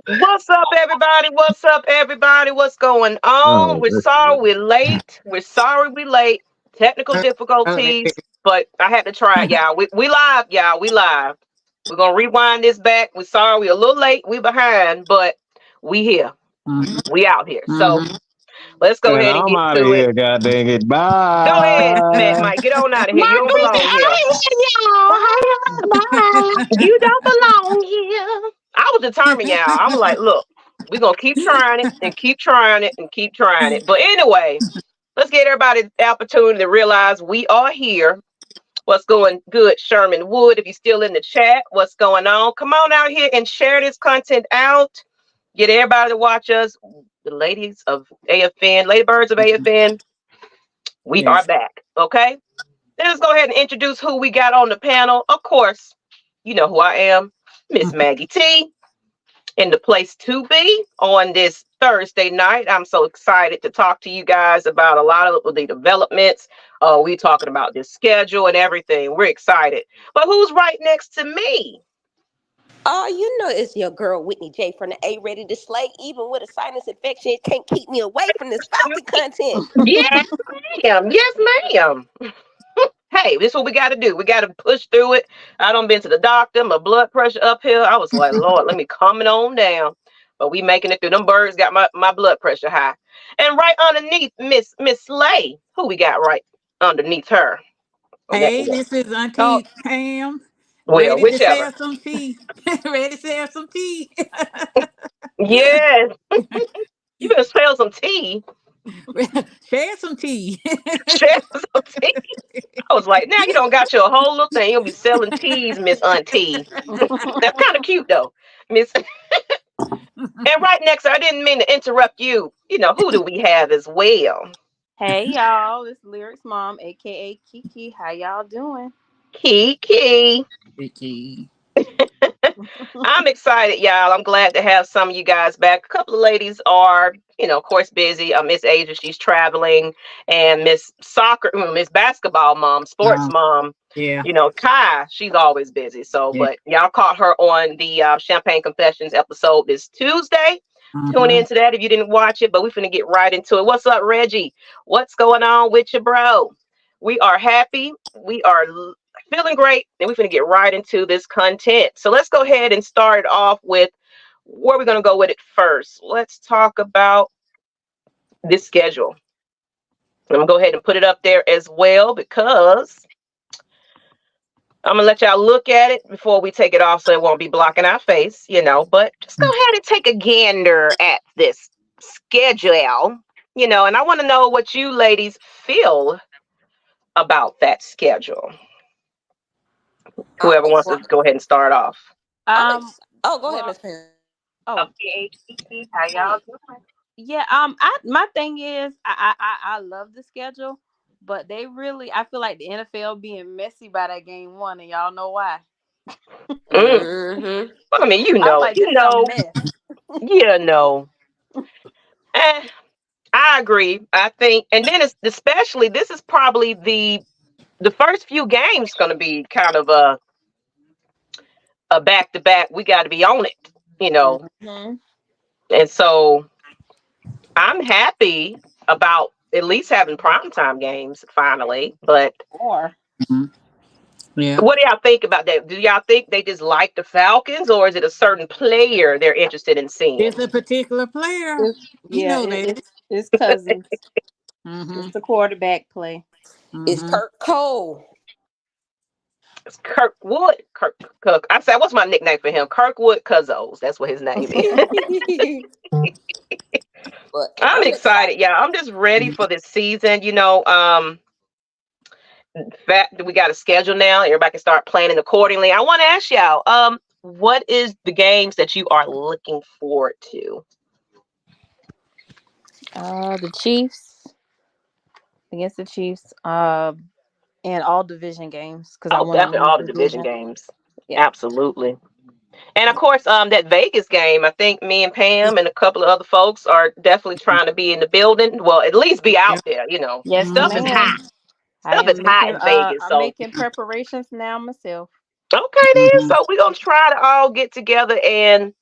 What's up, everybody? What's up, everybody? What's going on? Oh, We're that's sorry good. we're late. We're sorry we're late. Technical Okay. difficulties, but I had to try it, y'all. We live, y'all. We live. We're gonna rewind this back. We're sorry we're a little late. We behind, but we here. Mhm. We out here. So Mhm. let's go And ahead and I'm get out of to it. here, god dang it. Go ahead, Bye. Mike. Get on out of here. You don't Margaret, belong here. You don't belong here. I was determined, y'all. I'm like, look, we're gonna keep trying it and keep trying it and keep trying it. But anyway, let's get everybody the opportunity to realize we are here. What's going good, Sherman Wood? If you're still in the chat, what's going on? Come on out here and share this content out. Get everybody to watch us. The ladies of AFN, Ladybirds of AFN, we are Yes. back. Okay. Then let's go ahead and introduce who we got on the panel. Of course, you know who I am, Ms Maggie T, in the place to be on this Thursday night. I'm so excited to talk to you guys about a lot of the developments. We talking about this schedule and everything. We're excited. But who's right next to me? Oh, you know it's your girl Whitney J from the A Ready to Slay. Even with a sinus infection, it can't keep me away from this Falcon content. Yes, ma'am. Yes, ma'am. Hey, this is what we got to do. We got to push through it. I done been to the doctor. My blood pressure uphill. I was like, Lord, let me calm it on down. But we making it through. Them birds got my blood pressure high. And right underneath Miss Slay, who we got right underneath her? Hey, this is Oh, Auntie Pam. well, Ready to whichever. sell some tea. Ready to sell some tea. Yes, you better spell some tea. Share some tea. Share some tea. I was like, now you don't got your whole little thing. You'll be selling teas, Miss Auntie. That's kind of cute though, Miss. And right next, I didn't mean to interrupt you. You know, who do we have as well? Hey y'all, it's Lyrics Mom, aka Kiki. How y'all doing? Kiki. Vicky. I'm excited, y'all. I'm glad to have some of you guys back. A couple of ladies are, of course, busy. Miss Asia, she's traveling, and Miss Basketball Mom, Sports Um, Mom, yeah. Kai, she's always busy. So, Yeah. but y'all caught her on the Champagne Confessions episode this Tuesday. Tune Uh-huh. into that if you didn't watch it, but we're finna get right into it. What's up, Reggie? What's going on with you, bro? We are happy. We are feeling great, and we're going to get right into this content. So let's go ahead and start off with where we're going to go with it first. Let's talk about this schedule. I'm going to go ahead and put it up there as well because I'm going to let y'all look at it before we take it off so it won't be blocking our face, but just go ahead and take a gander at this schedule, and I want to know what you ladies feel about that schedule. Whoever wants to Well, go ahead and start off. Um, oh, go ahead, well, Miss Pam. oh, Okay, Kiki, how y'all hey, doing? yeah. My thing is, I love the schedule, but they really, I feel like the NFL being messy by that game one, and y'all know why. Mm. Mm-hmm. Well, I mean, I'm like, this is a mess. you know. Eh, I agree. I think, and then it's especially this is probably the first few games going to be kind of a back to back. We got to be on it, you know, Mm-hmm. and so I'm happy about at least having primetime games finally. But Or Mhm. Yeah. what do y'all think about that? Do y'all think they just like the Falcons, or is it a certain player they're interested in seeing? It's a particular player. it's You yeah, know that. it's Cousins. Mm-hmm. It's the quarterback play. It's Mm-hmm. Kurt Cole. It's Kirkwood. Kirk. I said, what's my nickname for him? Kirkwood Cousins. That's what his name is. But I'm I'm excited, excited. yeah. I'm just ready for this season. Fact that we got a schedule now. Everybody can start planning accordingly. I want to ask y'all, what is the games that you are looking forward to? The Chiefs against the Chiefs. And all division games because I Oh, want to definitely lead all the the division division. games. Yeah. Absolutely. And of course, that Vegas game, I think me and Pam and a couple of other folks are definitely trying to be in the building. Well, at least be Yeah. out there, Yes, Stuff is Mm-hmm. hot. ma'am. I Stuff is am hot making in Vegas. I'm So making preparations now myself. Okay, then. Mhm. So we're gonna try to all get together and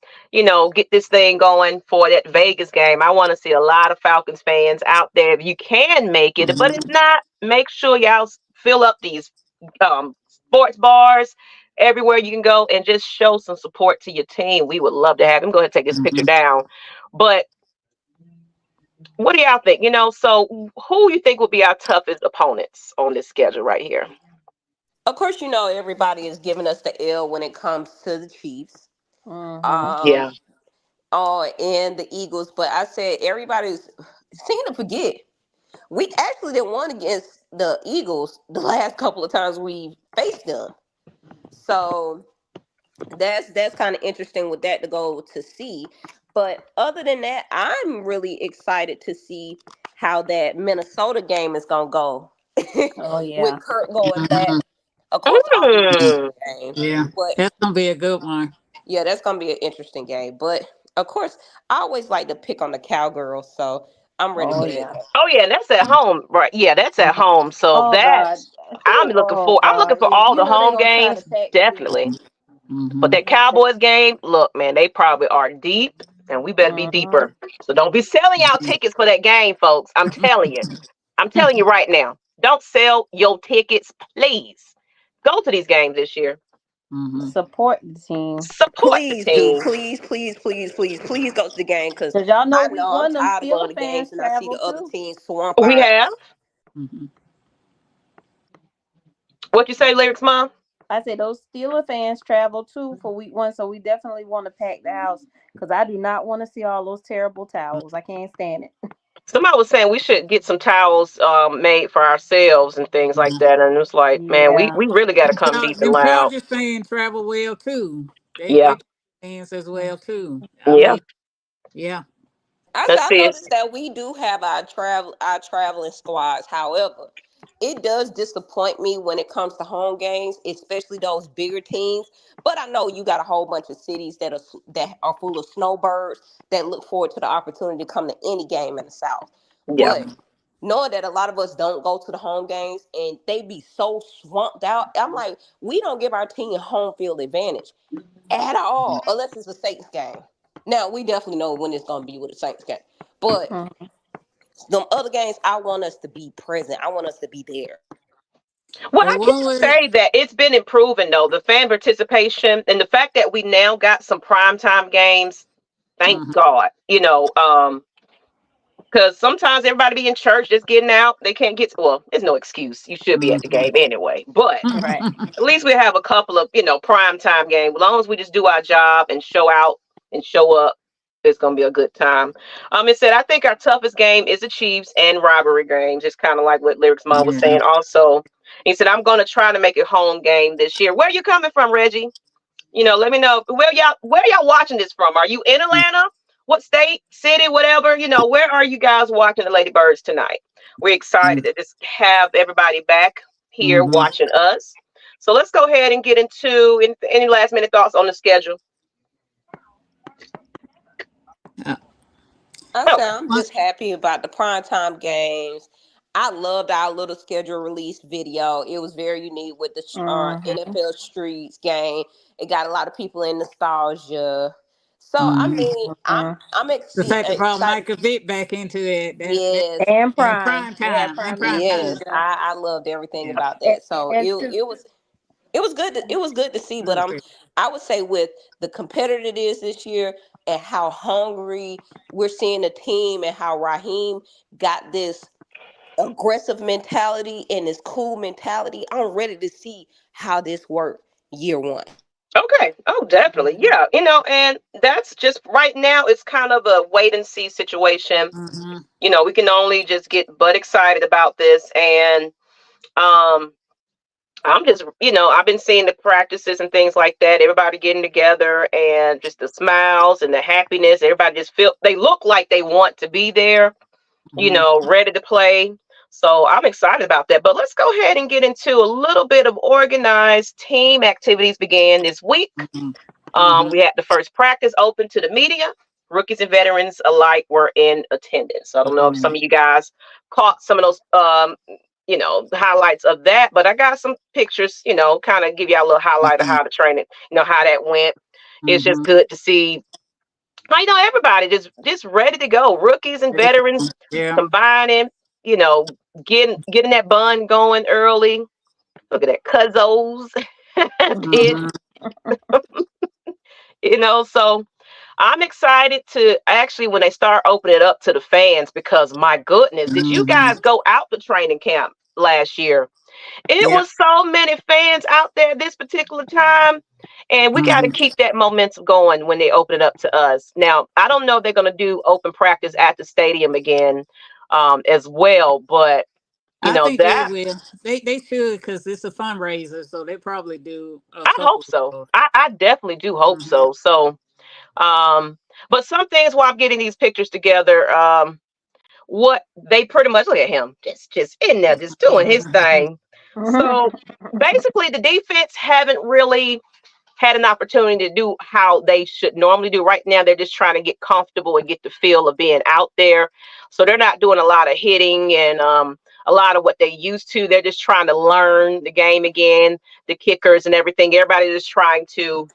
get this thing going for that Vegas game. I want to see a lot of Falcons fans out there. If you can make it, but if Mhm. not, make sure y'all fill up these sports bars everywhere you can go and just show some support to your team. We would love to have him. Go ahead and take this picture Mhm. down. But what do y'all think? So who you think will be our toughest opponents on this schedule right here? Of course, everybody is giving us the L when it comes to the Chiefs. Mm-hmm. Yeah. Um, and the Eagles, but I said everybody's seem to forget. We actually didn't win against the Eagles the last couple of times we faced them. So that's kind of interesting with that to go to see. But other than that, I'm really excited to see how that Minnesota game is gonna go Oh with yeah. Kurt going back. Mhm. Of course, all the Mm. game, Yeah, but that's gonna be a good one. yeah, that's gonna be an interesting game. But of course, I always like to pick on the Cowgirls, so I'm ready Oh for that yeah. game. Oh yeah, and that's at home, right? Yeah, that's at home. So Oh God. that's I'm looking Oh for. I'm looking God. for all You the know they home gonna try to games, pack the definitely. field. But Mhm. that Cowboys game, look, man, they probably are deep, and we better be Mm-hmm. deeper. So don't be selling y'all tickets for that game, folks. I'm telling you. I'm telling you right now. Don't sell your tickets, please. Go to these games this year. Mhm. Support the team. Support the Please do, team. please, please, please, please, please go to the game because Cause y'all know I week know I'm one them tired of going Steeler to games fans and I see travel the other too. teams swamp We our have. ass. Mhm. What you say, lyrics, mom? I said those Steeler fans travel too for week one, so we definitely want to pack the house. Cause I do not want to see all those terrible towels. I can't stand it. Somebody was saying we should get some towels made for ourselves and things like Mhm. that. And it was like, man, we, Yeah. we really got to come deep and Them loud. Chargers fans travel well too. They Yeah. fans as well too. I Yeah. mean, yeah. Let's I see. noticed that we do have our traveling squads. However, it does disappoint me when it comes to home games, especially those bigger teams. But I know you got a whole bunch of cities that are full of snowbirds that look forward to the opportunity to come to any game in the South. Yeah. But knowing that a lot of us don't go to the home games and they be so swamped out, I'm like, we don't give our team home field advantage at all, unless it's a Saints game. Now we definitely know when it's gonna be with a Saints game, but Mhm. them other games, I want us to be present. I want us to be there. Well, Hey, I can one way. say that it's been improving though. The fan participation and the fact that we now got some primetime games. Thank Mhm. God. Because sometimes everybody be in church just getting out. They can't get to, well, there's no excuse. You should be at the Mhm. game anyway. But Right. at least we have a couple of, prime time games. As long as we just do our job and show out and show up, it's gonna be a good time. It said I think our toughest game is the Chiefs and rivalry games. Just kind of like what Lyrics Mom was Yeah. saying also. He said, I'm gonna try to make it home game this year. Where are you coming from, Reggie? Let me know where y'all watching this from. Are you in Atlanta? What state, city, whatever? Where are you guys watching the Lady Birds tonight? We're excited to just have everybody back here Mhm. watching us. So let's go ahead and get into any last minute thoughts on the schedule. Uh, I Oh, say I'm one- just happy about the primetime games. I loved our little schedule release video. It was very unique with the Mm-hmm. NFL Streets game. It got a lot of people in nostalgia. So I mhm. mean, I'm The fact they brought excited. Michael Vick back into that Yes, And in Prime. prime They had time. In Prime in the prime yes, time. studio. I loved everything Yeah. about And, that. So and to, it was good to see. But Okay. I would say with the competitor it is this year and how hungry we're seeing the team and how Raheem got this aggressive mentality and this cool mentality, I'm ready to see how this worked year one. okay. Oh, definitely. Yeah. And that's just right now. It's kind of a wait and see situation. Mhm. We can only just get but excited about this and um I'm just, I've been seeing the practices and things like that. Everybody getting together and just the smiles and the happiness. Everybody just they look like they want to be there, Mhm. ready to play. So I'm excited about that. But let's go ahead and get into a little bit of organized team activities began this week. Mhm. Mhm. We had the first practice open to the media. Rookies and veterans alike were in attendance. So I don't know if some Mhm. of you guys caught some of those highlights of that, but I got some pictures, kind of give you a little highlight of how the training, how that went. It's just Mm-hmm. good to see everybody just ready to go, rookies and veterans Yeah. combining, you know, getting that bun going early. Look at that, cuzzos. Did Mm-hmm. so I'm excited to actually when they start opening it up to the fans, because my goodness, did you Mm-hmm. guys go out to training camp last year? It Yeah. was so many fans out there this particular time. And we got to Mm-hmm. keep that momentum going when they open it up to us. Now, I don't know if they're going to do open practice at the stadium again as well, but I think they that will. They should, because it's a fundraiser, so they probably do a I hope couple of so. those. I definitely do hope Mm-hmm. so. So, but some things while I'm getting these pictures together, what they pretty much look at him just in there, just doing his thing. So basically, the defense haven't really had an opportunity to do how they should normally do. Right now, they're just trying to get comfortable and get the feel of being out there. So they're not doing a lot of hitting and a lot of what they used to. They're just trying to learn the game again, the kickers and everything. Everybody's just trying to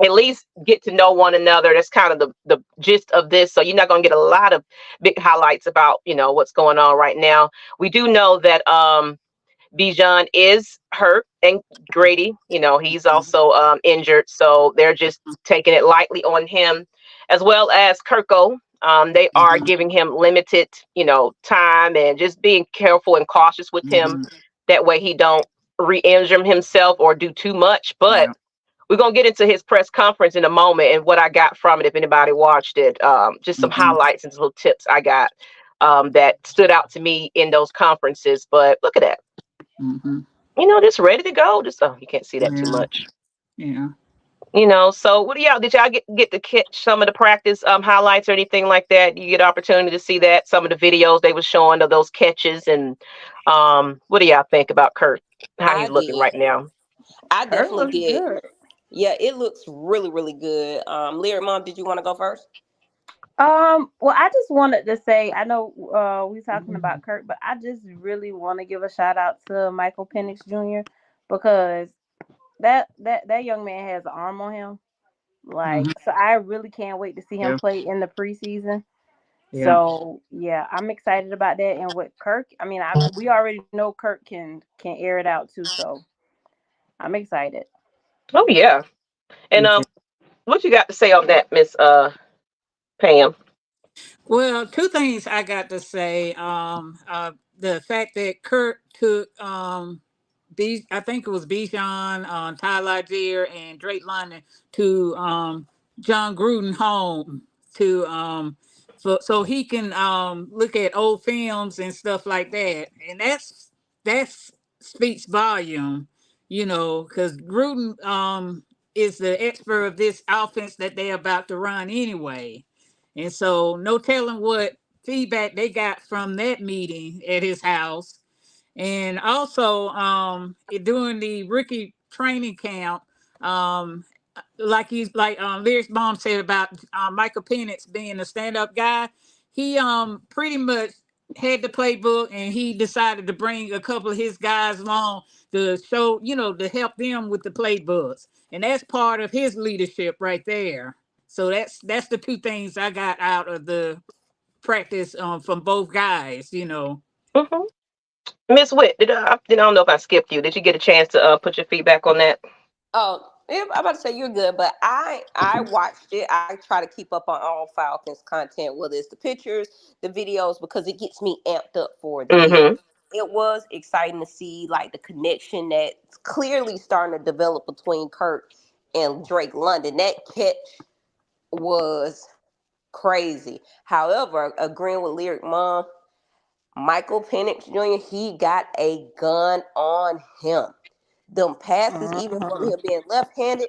at least get to know one another. That's kind of the gist of this. So you're not going to get a lot of big highlights about, what's going on right now. We do know that Bijan is hurt, and Grady, he's also injured. So they're just taking it lightly on him, as well as Kirko. They are Mm-hmm. giving him limited, time, and just being careful and cautious with him. Mm-hmm. That way he don't re-injure himself or do too much. But Yeah. we're going to get into his press conference in a moment and what I got from it, if anybody watched it. Just some Mm-hmm. highlights and some little tips I got that stood out to me in those conferences. But look at that. Mm-hmm. Just ready to go. Just you can't see that too Yeah. much. Yeah. So what do y'all did y'all get to catch some of the practice highlights or anything like that? You get opportunity to see that, some of the videos they were showing of those catches, and what do y'all think about Kurt? How I he's looking did. right now? I Her definitely looks did. good. Yeah, it looks really, really good. Lyric Mom, did you want to go first? Well, I just wanted to say, I know we talking about Kirk, but I just really want to give a shout out to Michael Penix Jr. because that young man has an arm on him. Mm-hmm. Like, so I really can't wait to see him Yeah. play in the preseason. Yeah. So yeah, I'm excited about that. And with Kirk, I mean, we already know Kirk can air it out too. So I'm excited. Oh yeah. And Me too. what you got to say on that, Miss Pam? Well, two things I got to say. The fact that Kurt took I think it was Bijan, Ty Lazier, and Drake London to John Gruden home to so he can look at old films and stuff like that, and that's speaks volume, because Gruden is the expert of this offense that they're about to run anyway, and so no telling what feedback they got from that meeting at his house. And also, during the rookie training camp, um, Lyrics Bomb said about Michael Penix being a stand-up guy, he pretty much had the playbook, and he decided to bring a couple of his guys along to show, to help them with the playbooks, and that's part of his leadership right there. So that's the two things I got out of the practice from both guys. Hmm. Miss Witt, I don't know if I skipped you. Did you get a chance to put your feedback on that? Oh, yeah, I'm about to say you're good, but I watched it. I try to keep up on all Falcons content, whether it's the pictures, the videos, because it gets me amped up for the game. Mm-hmm. It was exciting to see like the connection that's clearly starting to develop between Kurt and Drake London. That catch was crazy. However, agreeing with Lyric Mom, Michael Penix Jr., he got a gun on him. Them passes, even from Mhm. him being left-handed,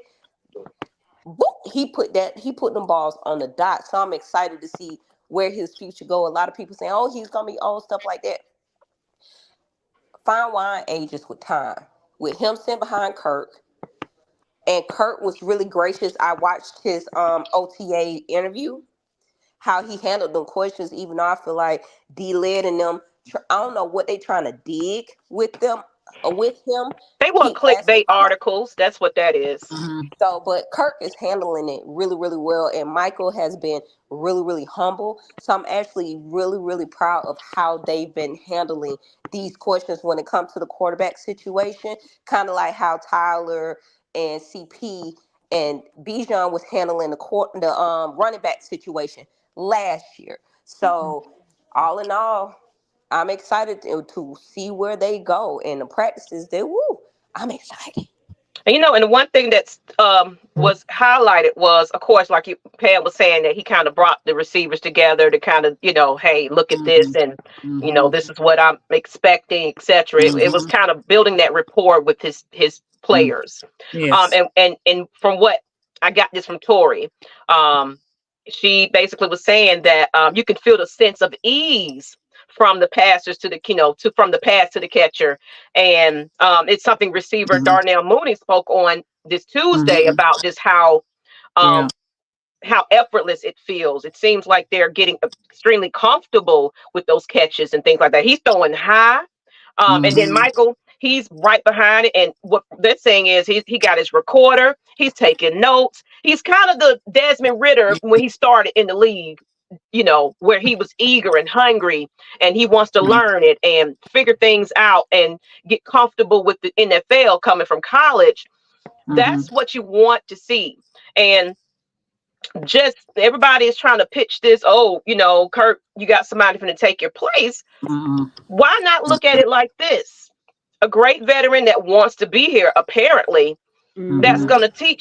boop, he put them balls on the dot. So I'm excited to see where his future go. A lot of people saying, "Oh, he's gonna be old," stuff like that. Fine wine ages with time. With him sitting behind Kirk, and Kirk was really gracious. I watched his OTA interview, how he handled them questions, even though I feel like D Led and them I don't know what they trying to dig with them with him. They want Keep asking clickbait articles. That's what that is. so, but Kirk is handling it really, really well, and Michael has been really, really humble. So I'm actually really, really proud of how they've been handling these questions when it comes to the quarterback situation. Kind of like how Tyler and CP and Bijan was handling the running back situation last year. So all in all, I'm excited to see where they go and the practices. They woo! I'm excited. And and one thing that's was highlighted was, of course, like Pam was saying, that he kind of brought the receivers together to kind of, hey, look at this, and this is what I'm expecting, etc. It was kind of building that rapport with his players. Yes. And from what I got this from Tori, she basically was saying that you can feel the sense of ease from the passers to the from the pass to the catcher, and it's something receiver Darnell Mooney spoke on this Tuesday about just Yeah. how effortless it feels. It seems like they're getting extremely comfortable with those catches and things like that. He's throwing high, and then Michael, he's right behind it. And what they're saying is he got his recorder. He's taking notes. He's kind of the Desmond Ritter when he started in the league, where he was eager and hungry, and he wants to learn it and figure things out and get comfortable with the NFL coming from college. That's what you want to see. And just everybody is trying to pitch this, Kurt, you got somebody going to take your place. Why not look at it like this? A great veteran that wants to be here, apparently, that's going to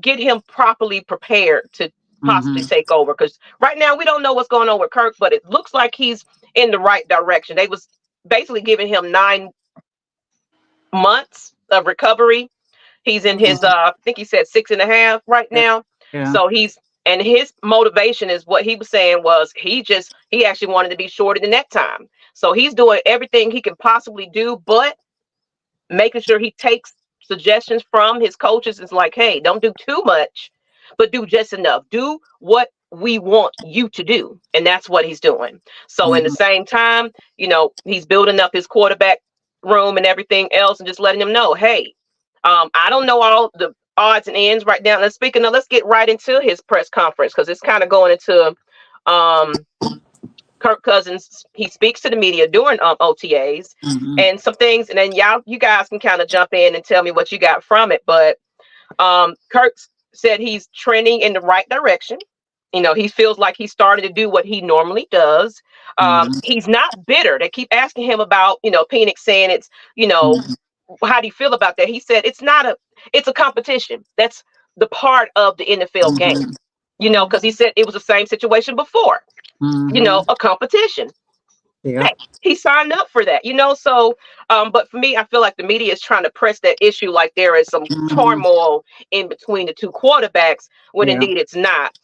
get him properly prepared to possibly take over. Because right now we don't know what's going on with Kirk, but it looks like he's in the right direction. They was basically giving him 9 months of recovery. He's in his, I think he said 6.5 right now. Yeah. So and his motivation is what he was saying was he actually wanted to be shorter than that time. So he's doing everything he can possibly do, but making sure he takes suggestions from his coaches. Is like, hey, don't do too much, but do just enough. Do what we want you to do. And that's what he's doing. So in the same time, he's building up his quarterback room and everything else, and just letting them know, hey, I don't know all the odds and ends right now. Let's get right into his press conference, because it's kind of going into Kirk Cousins. He speaks to the media during OTAs and some things, and then you guys can kind of jump in and tell me what you got from it. But Kirk said he's trending in the right direction. He feels like he's starting to do what he normally does. He's not bitter. They keep asking him about, Penix, saying it's, how do you feel about that? He said it's a competition. That's the part of the NFL game, because he said it was the same situation before, a competition. Yeah. Hey, he signed up for that, so but for me, I feel like the media is trying to press that issue like there is some turmoil in between the two quarterbacks, when indeed it's not.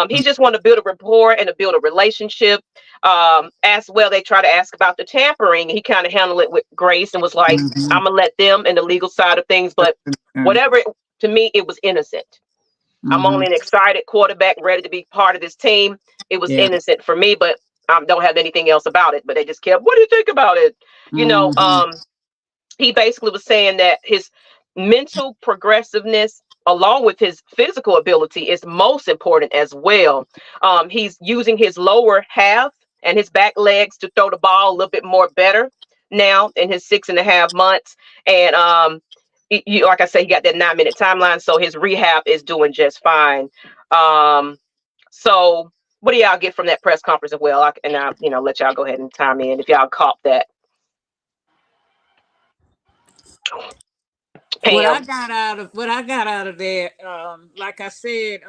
He just want to build a rapport and to build a relationship. As well, they try to ask about the tampering. He kind of handled it with grace and was like, I'm gonna let them in the legal side of things, but whatever, to me, it was innocent. I'm only an excited quarterback ready to be part of this team. It was innocent for me, but don't have anything else about it. But they just kept, what do you think about it? He basically was saying that his mental progressiveness, along with his physical ability, is most important as well. He's using his lower half and his back legs to throw the ball a little bit more better now in his 6.5 months. And like I said, he got that 9-minute timeline, so his rehab is doing just fine. So what do y'all get from that press conference as well? I'll let y'all go ahead and chime in if y'all caught that. Pam. What I got out of there, like I said,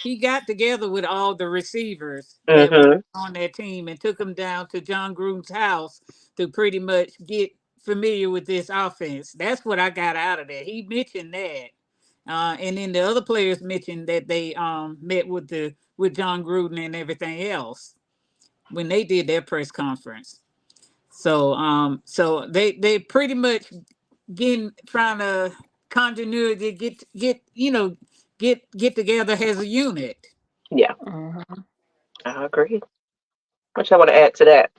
he got together with all the receivers that were on that team and took them down to John Gruden's house to pretty much get familiar with this offense. That's what I got out of there. He mentioned that, and then the other players mentioned that they met with John Gruden and everything else when they did their press conference. So they pretty much trying to continuity get together as a unit. Yeah, I agree. What y'all want to add to that?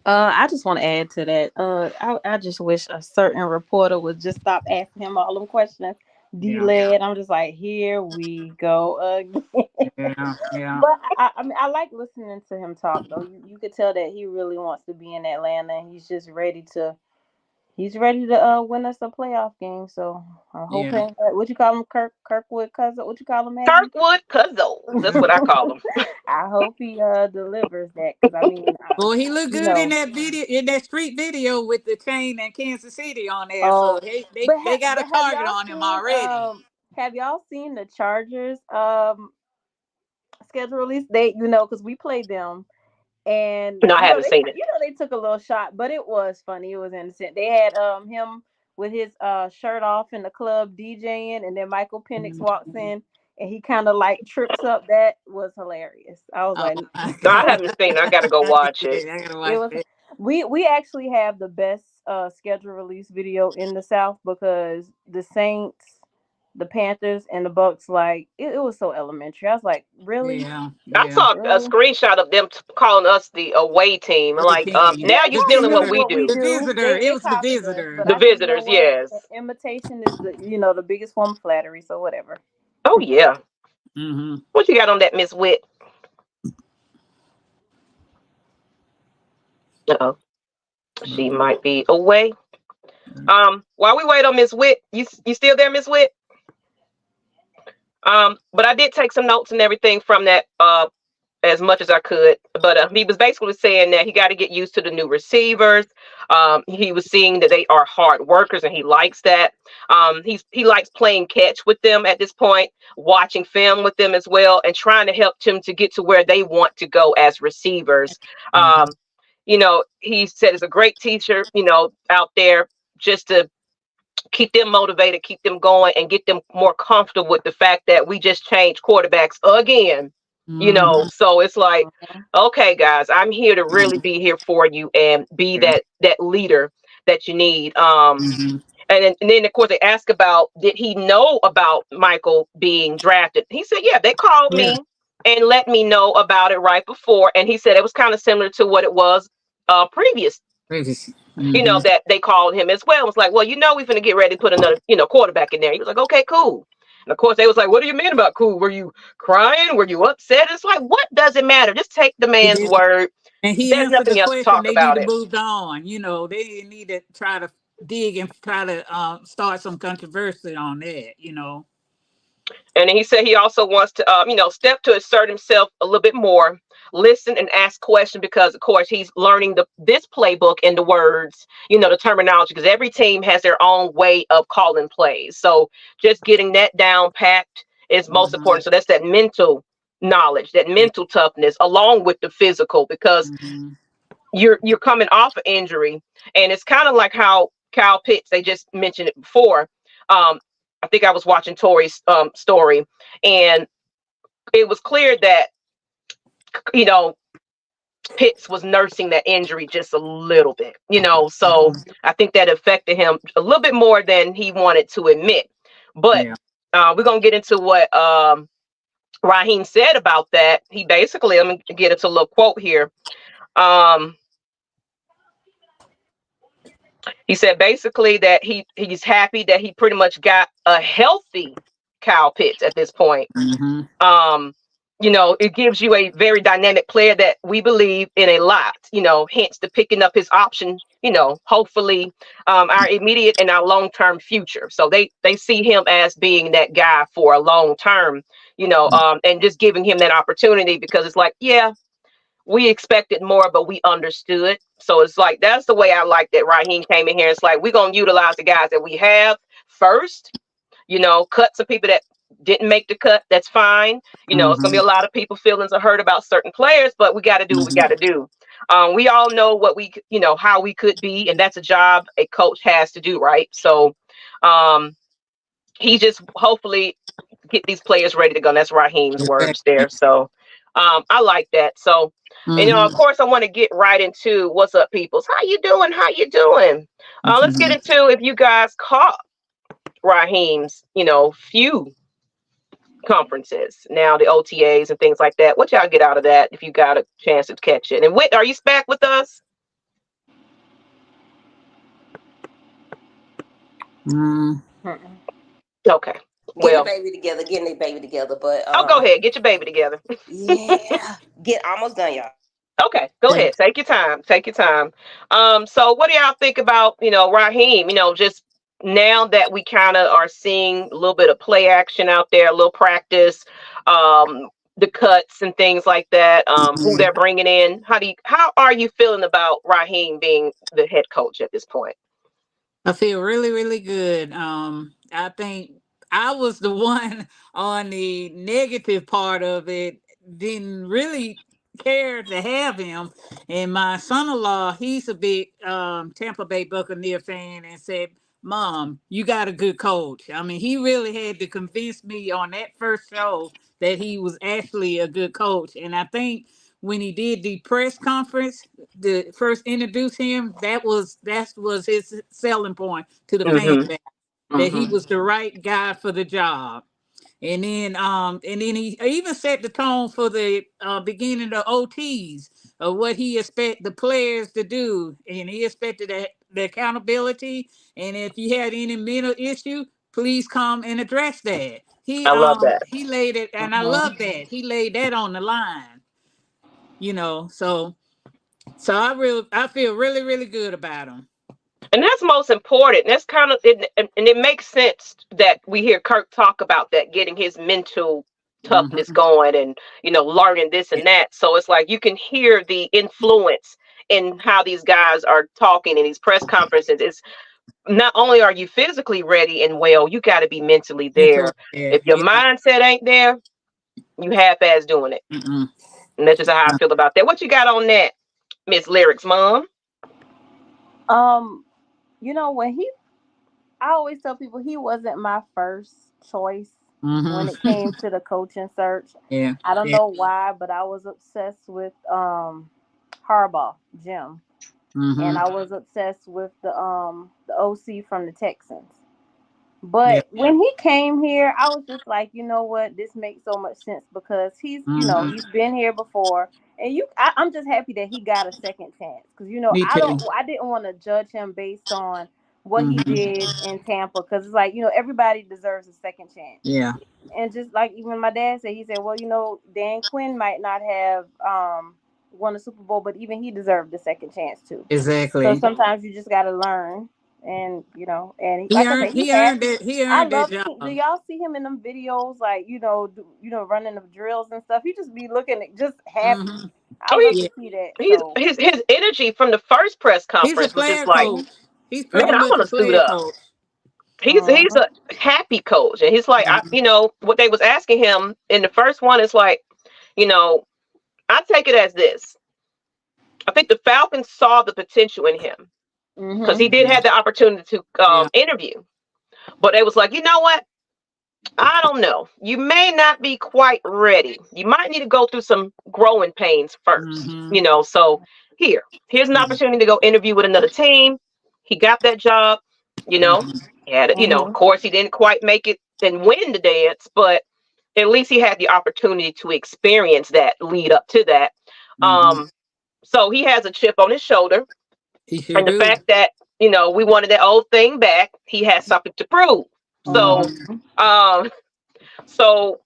I just want to add to that. I just wish a certain reporter would just stop asking him all them questions. Yeah, D-led. I'm just like, here we go again. yeah, yeah, But I mean, I like listening to him talk though. You could tell that he really wants to be in Atlanta, and he's just ready to. He's ready to win us a playoff game. So I'm yeah. hoping. What you call him, Kirkwood cousin? What you call him, Maggie? Kirkwood Cousins. That's what I call them. I hope he delivers that because I mean, Boy, he looked you good in know, that video, in that street video with the chain and Kansas City on there. So um, they got a but have target y'all on him seen already. the Chargers schedule release? They because we played them. And No, I haven't seen it. they took a little shot, but it was funny. It was innocent. They had him with his shirt off in the club DJing, and then Michael Penix Mhm. walks in and he kind of like trips up. That was hilarious. I was Oh like, my No, I God. haven't seen it. I got to go watch it. Yeah, I gotta it watch was. that. We actually have the best schedule release video in the South because the Saints, the Panthers, and the Bucks, like it was so elementary. I was like, really, Yeah, I yeah. saw a really. screenshot of them calling us the away team. I'm Away like, team. now Yeah, you're y'all stealing what stealing we Visitor. what we do. The do. visitor. They It they was the copied us, but visitor. The I said, you know visitors, what? yes. Imitation is the biggest form of flattery. So whatever. Oh yeah. Hmm. What you got on that, Miss Witt? Uh-oh. She might be away. While we wait on Miss Witt, you still there, Miss Witt? But I did take some notes and everything from that as much as I could. But he was basically saying that he got to get used to the new receivers. He was seeing that they are hard workers, and he likes that. He likes playing catch with them at this point, watching film with them as well, and trying to help them to get to where they want to go as receivers. Hmm. Um, he said it's a great teacher, out there just to keep them motivated, keep them going, and get them more comfortable with the fact that we just changed quarterbacks again. Hmm. So it's like, okay, guys, I'm here to really be here for you and be Yeah. that leader that you need. Hmm. And then of course they ask about did he know about Michael being drafted? He said, yeah, they called Yeah. me and let me know about it right before, and he said it was kind of similar to what it was previous, Crazy. Hmm. that they called him as well. It was like, well, we're going to get ready to put another, quarterback in there. He was like, okay, cool. And of course, they was like, what do you mean about cool? Were you crying? Were you upset? It's like, what does it matter? Just take the He man's did, word. and he There's answered the nothing else to question. talk They need about to it. move on. They didn't need to try to dig and try to start some controversy on that. And he said he also wants to, step to assert himself a little bit more, listen and ask questions because, of course, he's learning this playbook and the words, the terminology, because every team has their own way of calling plays. So just getting that down packed is most Hmm. important. So that's that mental knowledge, that Yeah. mental toughness, along with the physical, because Hmm. you're coming off an injury, and it's kind of like how Kyle Pitts, they just mentioned it before. I think I was watching Tori's story, and it was clear that you know Pitts was nursing that injury just a little bit. So Hmm. I think that affected him a little bit more than he wanted to admit. But Yeah. we're gonna get into what Raheem said about that. He basically, let me get into a little quote here. Um, He said basically that he's happy that he pretty much got a healthy Kyle Pitts at this point. Hmm. Um, it gives you a very dynamic player that we believe in a lot, hence the picking up his option, hopefully our immediate and our long-term future. So they see him as being that guy for a long term, and just giving him that opportunity because it's like, yeah, we expected more, but we understood. So it's like that's the way I like that Raheem came in here. It's like we're gonna utilize the guys that we have first, cut some people that didn't make the cut. That's fine. It's gonna be Hmm. a lot of people feelings are hurt about certain players, but we got to do what we got to Hmm. do. We all know what how we could be, and that's a job a coach has to do, right? So, um, he just hopefully get these players ready to go. And that's Raheem's words Exactly. there. So I like that. So, and of Hmm. course I want to get right into what's up, peoples. How you doing? How you doing? Let's get Hmm. into if you guys caught Raheem's, few conferences now, the OTAs and things like that. What y'all get out of that if you got a chance to catch it? And Whit, are you back with us? Mm. Mm-mm. Okay. Getting the Well, baby together, getting the baby together. But oh, go ahead. Get your baby together. yeah, get almost done, y'all. Okay, go ahead. Take your time. Take your time. So what do y'all think about, Raheem? Just now that we kind of are seeing a little bit of play action out there, a little practice, the cuts and things like that, who Mhm. they're bringing in. How are you feeling about Raheem being the head coach at this point? I feel really, really good. I think I was the one on the negative part of it, didn't really care to have him. And my son-in-law, he's a big Tampa Bay Buccaneer fan, and said, "Mom, you got a good coach." I mean, he really had to convince me on that first show that he was actually a good coach. And I think when he did the press conference, the first introduce him, that was his selling point to the fan Mm-hmm. base, that he Mm-hmm. was the right guy for the job. And then he even set the tone for the beginning of OTs of what he expect the players to do, and he expected the accountability. And if you had any mental issue, please come and address that. He I love um that. he laid it, and I Mhm. love that he laid that on the line. So I feel really, really good about him. And that's most important. That's kind of it, and it makes sense that we hear Kirk talk about that, getting his mental toughness Hmm. going, and learning this and that. So it's like you can hear the influence in how these guys are talking in these press conferences. It's not only are you physically ready and well, you got to be mentally Mentally, there. yeah, If your yeah. mindset ain't there, you half-ass doing it. Mm-mm. And that's just how I feel about that. What you got on that, Miss Lyrics Mom? Um, when I always tell people he wasn't my first choice when it Mm-hmm. came to the coaching search. Yeah, I don't yeah. know why, but I was obsessed with Harbaugh, Jim, and Mm-hmm. I was obsessed with the OC from the Texans. Yeah. But when he came here, I was just like, you know what, this makes so much sense because Mm-hmm. he's been here before, and I'm just happy that he got a second chance because Me too. I didn't want to judge him based on what he Mm-hmm. did in Tampa because it's like everybody deserves a second chance, Yeah, and just like even my dad said, he said, well, Dan Quinn might not have won a Super Bowl, but even he deserved a second chance too. So exactly. sometimes you just got to learn, and He like I earned said, he he earned happy. that he I earned that love. Do job. y'all see him in them videos, like running the drills and stuff? He just be looking just happy. Mm-hmm. I Oh, love Yeah, to see that. he's So, his energy from the first press he's a conference was just player like, coach. He's man, pretty I much want a to suit player up. coach. He's mhm, a happy coach, and he's like, Mhm. what they was asking him in the first one is like, you know, I take it as this. I think the Falcons saw the potential in him because he mhm, did have the opportunity to Yeah. interview, but they was like, you know what? I don't know. You may not be quite ready. You might need to go through some growing pains first. Mm-hmm. So here's an opportunity to go interview with another team. He got that job. You know, Mm-hmm. of mhm, course, he didn't quite make it and win the dance, but at least he had the opportunity to experience that lead up to that. Mm-hmm. Um, so he has a chip on his shoulder, He sure and the do. fact that we wanted that old thing back, he has something to prove. So, Mm-hmm. mhm, um, so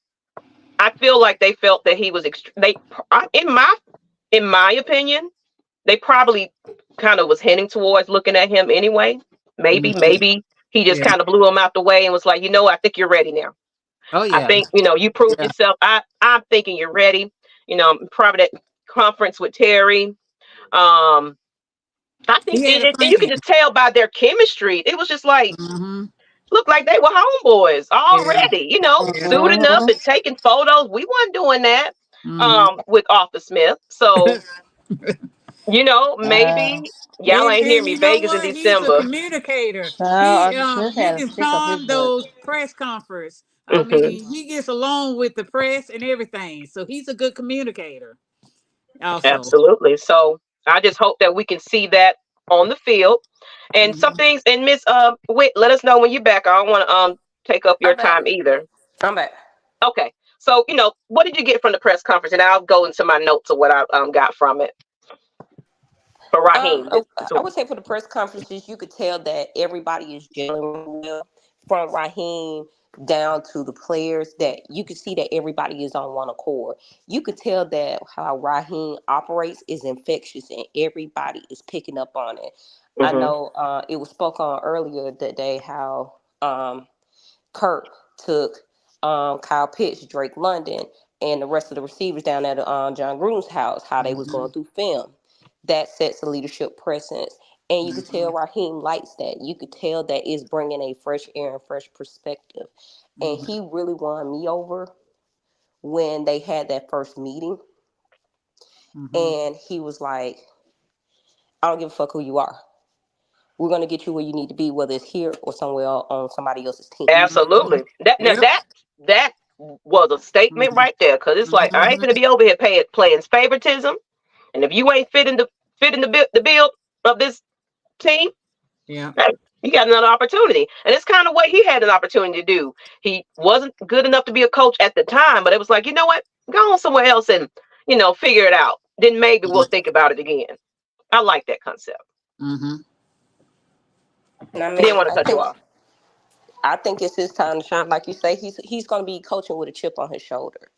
I feel like they felt that he was in my opinion, they probably kind of was heading towards looking at him anyway. Mm-hmm. Maybe he just Yeah. kind of blew him out the way and was like, I think you're ready now. Oh I yeah. think you proved Yeah. yourself. I'm thinking you're ready. Probably that conference with Terry. Um, I think, He had a and you can plan. just tell by their chemistry. It was just like Mm-hmm. looked like they were homeboys Yeah. already. Yeah. Suiting up mhm, and taking photos. We weren't doing that Mm-hmm. with Arthur Smith. So uh, maybe y'all ain't hear And me. you know Vegas in what? He's a December. communicator. child, Arthur Smith He had a can stick up his charm butt. those press conference. I Hmm. mean, he gets along with the press and everything. So he's a good communicator also. Absolutely. So I just hope that we can see that on the field. And some Mhm. things. And Miss Witt, let us know when you're back. I don't want to take up your I'm back. time either. I'm back. Okay. So what did you get from the press conference? And I'll go into my notes of what I got from it. for Raheem. I would say for the press conferences, you could tell that everybody is gelling well, from Raheem down to the players. That you could see that everybody is on one accord. You could tell that how Raheem operates is infectious, and everybody is picking up on it. I Mm-hmm. know it was spoke on earlier that day how Kirk took Kyle Pitts, Drake London, and the rest of the receivers down at John Gruden's house, how they was going through film. That sets a leadership presence. And you could tell Raheem likes that. You could tell that it's bringing a fresh air and fresh perspective. And he really won me over when they had that first meeting. And he was like, I don't give a fuck who you are. We're going to get you where you need to be, whether it's here or somewhere on somebody else's team. Absolutely. That was a statement right there, because it's like, I ain't gonna be over here playing favoritism, and if you ain't fitting the build of this team, Yeah. you got another opportunity. And it's kind of what he had an opportunity to do. He wasn't good enough to be a coach at the time, but it was like, you know what, go on somewhere else and figure it out. Then maybe we'll think about it again. I like that concept. And I Didn't mean, want to cut you off. I think it's his time to shine. Like you say, he's going to be coaching with a chip on his shoulder.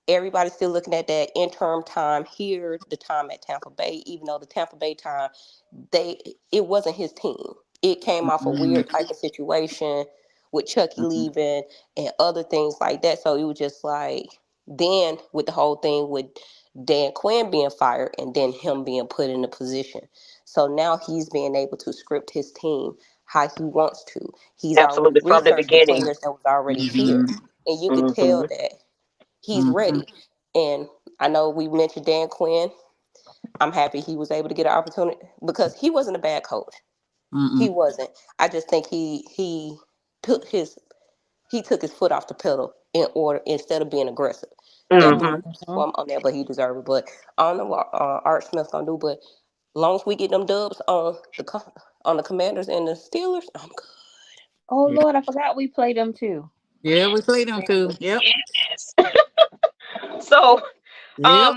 Everybody's still looking at that interim time here, the time at Tampa Bay. Even though the Tampa Bay time, it wasn't his team. It came off a weird type of situation with Chucky leaving and other things like that. So it was just like, then with the whole thing with Dan Quinn being fired and then him being put in a position. So now he's being able to script his team how he wants to. He's already Absolutely, from the researched the beginning. players that was already here. And you could tell that he's ready. And I know we mentioned Dan Quinn. I'm happy he was able to get an opportunity because he wasn't a bad coach. He wasn't. I just think he took his foot off the pedal instead of being aggressive. That blew for him on there, but he deserved it. But I don't know what Art Smith's gonna do. But as long as we get them dubs on the Commanders and the Steelers, I'm good. Oh Lord, I forgot we played them too. Yeah, we played them too. Yep. Yes. So, Yep.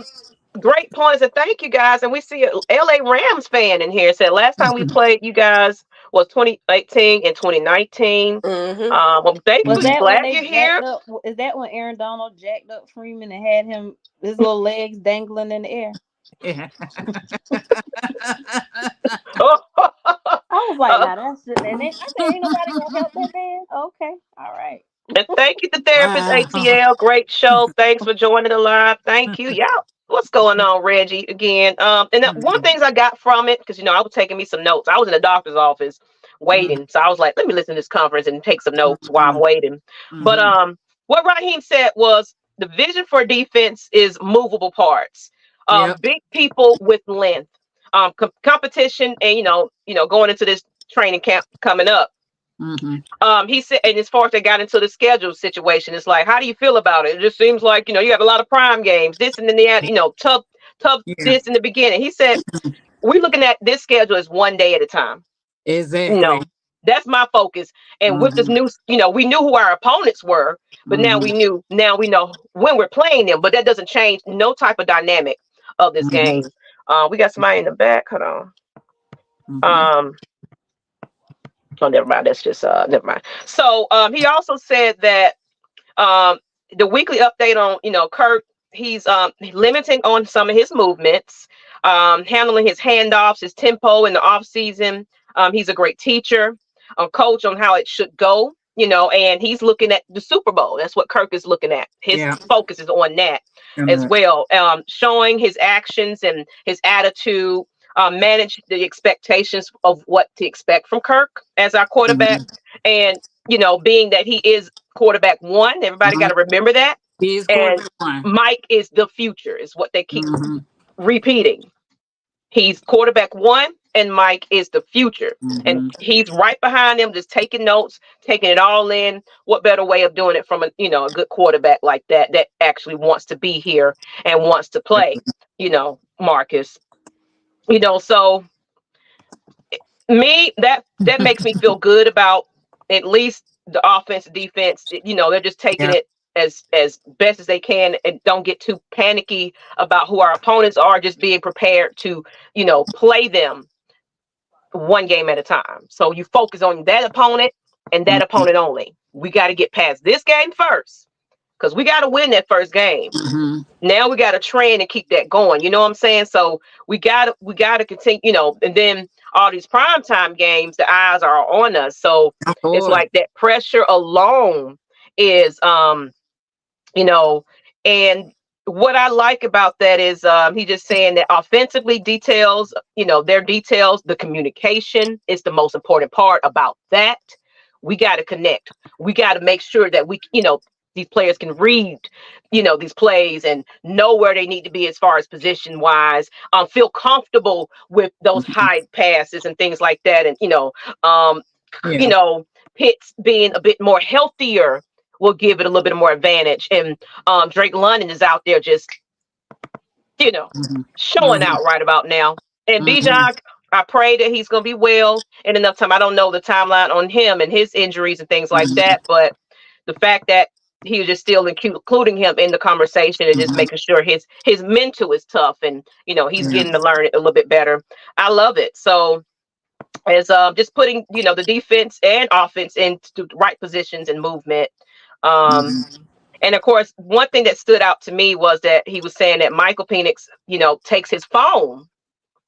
great points, and thank you guys. And we see a LA Rams fan in here. Said last time we played you guys was 2018 and 2019. Well, thank Was you. that when Glad they you're jacked here. up? Is that when Aaron Donald jacked up Freeman and had his little legs dangling in the air? Yeah. I was like, now that's just, and then I said, ain't nobody gonna help that man. Okay, all right. And thank you, the therapist Wow. ATL. Great show. Thanks for joining the live. Thank you. Yeah. What's going on, Reggie? Again. And one of the things I got from it, because I was taking me some notes. I was in the doctor's office waiting. So I was like, let me listen to this conference and take some notes while I'm waiting. But what Raheem said was the vision for defense is movable parts. Yep. Big people with length. Competition and going into this training camp coming up. He said, and as far as they got into the schedule situation, it's like, how do you feel about it? It just seems like, you got a lot of prime games, this and then the end, tough this in the beginning. He said, we're looking at this schedule as one day at a time. Exactly. That's my focus. And with this new, we knew who our opponents were, but now we know when we're playing them, but that doesn't change no type of dynamic of this game. We got somebody in the back. Hold on. Oh, never mind. That's just never mind. So he also said that the weekly update on Kirk, he's limiting on some of his movements, handling his handoffs, his tempo in the off season. He's a great teacher, coach on how it should go. And he's looking at the Super Bowl. That's what Kirk is looking at. His focus is on that as well. Showing his actions and his attitude. Manage the expectations of what to expect from Kirk as our quarterback. And, being that he is quarterback one, everybody got to remember that. He is And quarterback one. Mike is the future, is what they keep repeating. He's quarterback one and Mike is the future. And he's right behind him, just taking notes, taking it all in. What better way of doing it from a good quarterback like that actually wants to be here and wants to play, Marcus. So that makes me feel good about at least the offense, defense. They're just taking it as best as they can, and don't get too panicky about who our opponents are. Just being prepared to, play them one game at a time. So you focus on that opponent and that Mhm. opponent only. We got to get past this game first, because we got to win that first game. Mhm. Now we got to train and keep that going. You know what I'm saying? So we gotta continue, and then all these primetime games, the eyes are on us. So Of it's course. like that pressure alone is, you know, and what I like about that is, he just saying that offensively details, their details, the communication is the most important part about that. We got to connect. We got to make sure that these players can read, these plays and know where they need to be as far as position wise, feel comfortable with those Mhm. high passes and things like that. And, um, you Yeah. know, Pitts being a bit more healthier will give it a little bit more advantage. And Drake London is out there just, Mhm. showing Mhm. out right about now. And Mhm. Bijan, I pray that he's going to be well in enough time. I don't know the timeline on him and his injuries and things like Mhm. that, but the fact that he was just still including him in the conversation and just Mhm. making sure his mental is tough, and he's Yeah. getting to learn it a little bit better. I love it. So as just putting the defense and offense into the right positions and movement. Um, Mhm. and of course, one thing that stood out to me was that he was saying that Michael Penix, takes his phone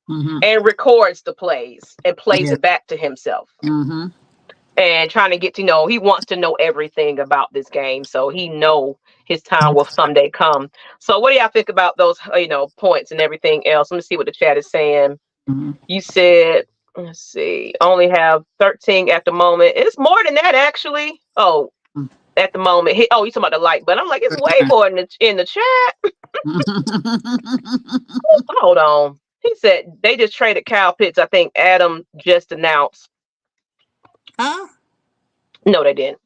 Mhm. and records the plays and plays Yeah. it back to himself. Mhm. And trying to get to know, he wants to know everything about this game, so he know his time will someday come. So what do y'all think about those, points and everything else? Let me see what the chat is saying. Mhm. You said, let's see, only have 13 at the moment. It's more than that, actually. Oh, at the moment. You talking about the like, but I'm like, it's way more in the chat. Hold on. He said they just traded Kyle Pitts. I think Adam just announced. Huh? No, they didn't.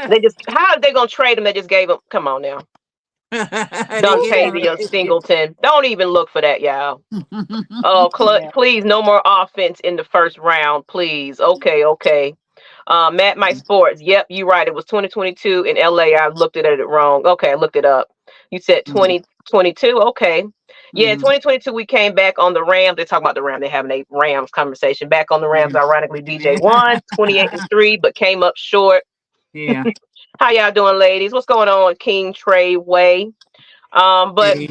They just, how are they gonna trade him? They just gave him. Come on now, They Who give him said Dontavia that? Singleton. Don't even look for that, y'all. a. Oh, Yeah. please, no more offense in the first round, please. Okay, okay. Matt, my sports. Yep, you right. It was 2022 in LA. I looked at it wrong. Okay, I looked it up. You said Mhm. 2022. Okay. Yeah, Mhm. 2022. We came back on the Rams. They talk about the Rams. They're having a Rams conversation. Back on the Rams. Ironically, BJ won 28-3, but came up short. Yeah. How y'all doing, ladies? What's going on, King Trey Way? But Yeah.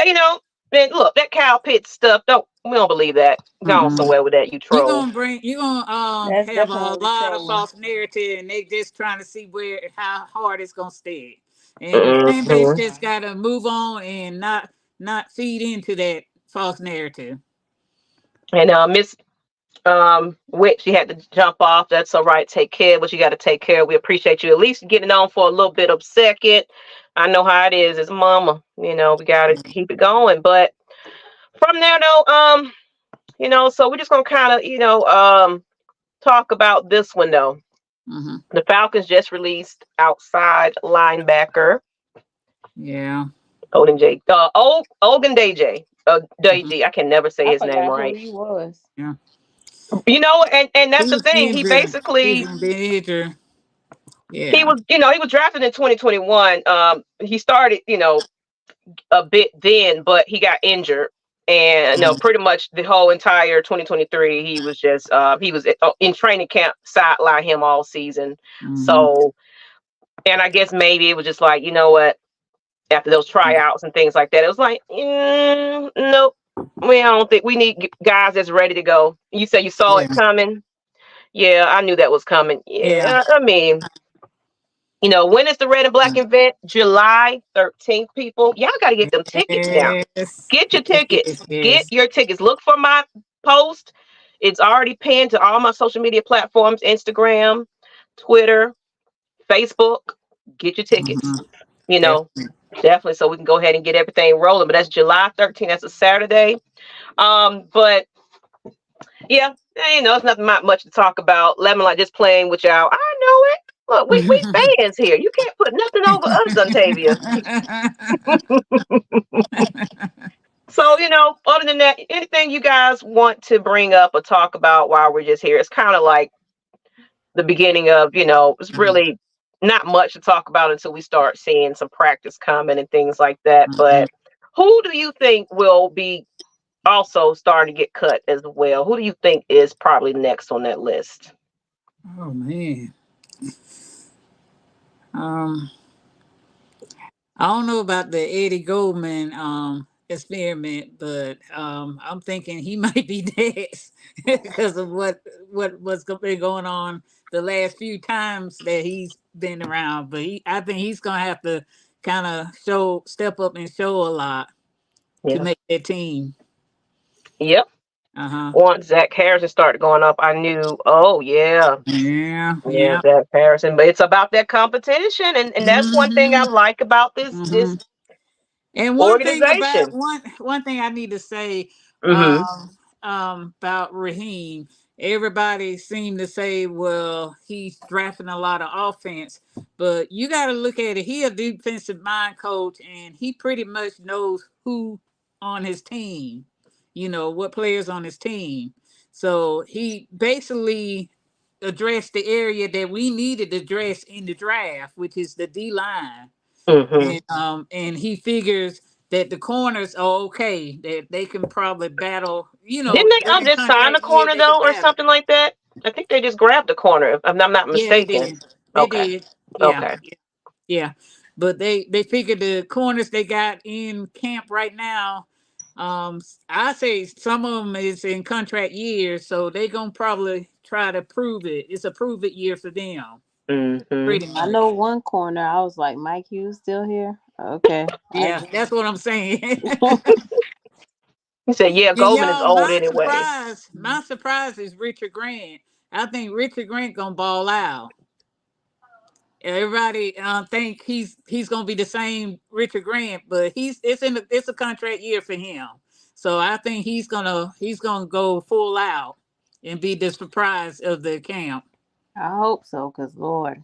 you know, man, look, that Kyle Pitts stuff. We don't believe that. Go on Mm-mm. somewhere with that, you troll. You gonna That's have a definitely lot of trolling. false narrative, and they just trying to see how hard it's gonna stay, and the fan base Hmm. just gotta move on and not feed into that false narrative. And Miss Whit, she had to jump off. That's all right. Take care. What you got to take care. We appreciate you at least getting on for a little bit of second. I know how it is as mama. We got to keep it going. But from there, though, so we're just gonna kind of, talk about this one though. Mm-hmm. The Falcons just released outside linebacker Yeah. Olgun DJ. Mm-hmm. Deji. I can never say I his name forgot who right. he was. Yeah. And He that's the was thing. He injured. basically He's been injured. he Yeah. was he was drafted in 2021. He started a bit then, but he got injured. And no, Mm-hmm. pretty much the whole entire 2023, he was just he was in training camp, sideline him all season. Mm-hmm. So, and I guess maybe it was just like, what, after those tryouts and things like that, it was like, nope, I don't think we need guys that's ready to go. You said you saw it Yeah. coming. Yeah, I knew that was coming. Yeah. Yeah, I mean, when is the red and black event? July 13th, people. Y'all got to get them tickets now. Yes. Get your Yes. tickets. Yes. Get Yes. your tickets. Look for my post. It's already pinned to all my social media platforms: Instagram, Twitter, Facebook. Get your tickets. Mm-hmm. You know, Definitely. definitely, so we can go ahead and get everything rolling. But that's July 13th. That's a Saturday. But yeah, it's nothing much to talk about. Lemon like just playing with y'all. I know it. Look, we fans here. You can't put nothing over us, Dontavia. So, other than that, anything you guys want to bring up or talk about while we're just here? It's kind of like the beginning of, it's Mhm. really not much to talk about until we start seeing some practice coming and things like that. Mhm. But who do you think will be also starting to get cut as well? Who do you think is probably next on that list? Oh man. Um, I don't know about the Eddie Goldman experiment, but I'm thinking he might be next because of what's been going on the last few times that he's been around. But I think he's gonna have to kind of step up and show a lot to Yeah. make that team. Yep. Uh huh. Once Zach Harrison started going up, I knew, oh yeah, Yeah. yeah, Yeah. Zach Harrison. But it's about that competition, and that's one thing I Hmm. like about this Hmm. And organization. one thing I need to say Mm-hmm. about Raheem, everybody seemed to say, well, he's drafting a lot of offense, but you got to look at it. He a defensive mind coach, and he pretty much knows who on his team, what players on his team. So he basically addressed the area that we needed to address in the draft, which is the D line, Mm-hmm. and he figures that the corners are okay, that they can probably battle, Didn't they every just sign a contract year corner they can though, or battle. something like that? I think they just grabbed a corner, if I'm not Yeah, they mistaken. did. They Okay. did. Yeah, Okay. yeah. But they figured the corners they got in camp right now, I say some of them is in contract years, so they gonna probably try to prove it. It's a prove it year for them, Mm-hmm. pretty I much. know one corner. I was like, Mike Hughes still here? Okay, I Yeah, get that's what I'm saying. it. He said, "Yeah, And Goldman is y'all, old anyway." my surprise is Richard Grant. I think Richard Grant gonna ball out. Everybody think he's gonna be the same Richard Grant, but it's a contract year for him. So I think he's gonna go full out and be the surprise of the camp. I hope so, cause Lord,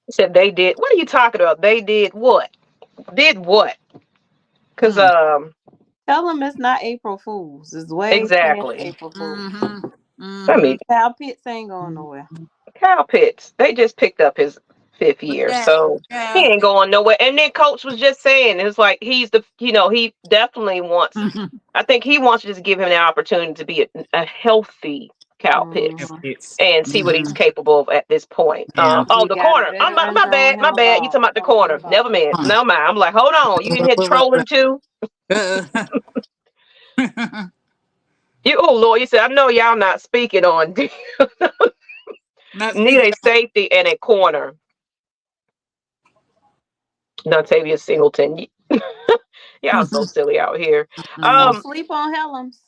He said, "They did." What are you talking about? They did what? Did what? Because Mm. tell them it's not April Fools. It's way past exactly. April Fools. Mm-hmm. I Mm-hmm. mean, Cal Pitts ain't going nowhere. Kyle Pitts. They just picked up his fifth But year, yeah, so he yeah. ain't going nowhere. And then coach was just saying, it's like he's the, he definitely wants. I think he wants to just give him the opportunity to be a healthy Kyle Pitts Mm-hmm. and see what he's Mm-hmm. capable of at this point. Yeah. Oh, He the got a corner. better My throwing bad, my him bad. You talking ball. about the Throwing him corner? the Never ball. mind. No mind. I'm like, hold on. You in here trolling too? You, oh Lord, you said I know y'all not speaking on. Not Need speaking a safety and a corner. Dontavia Singleton. Y'all so of. silly out here. Don't Um. sleep on Helms.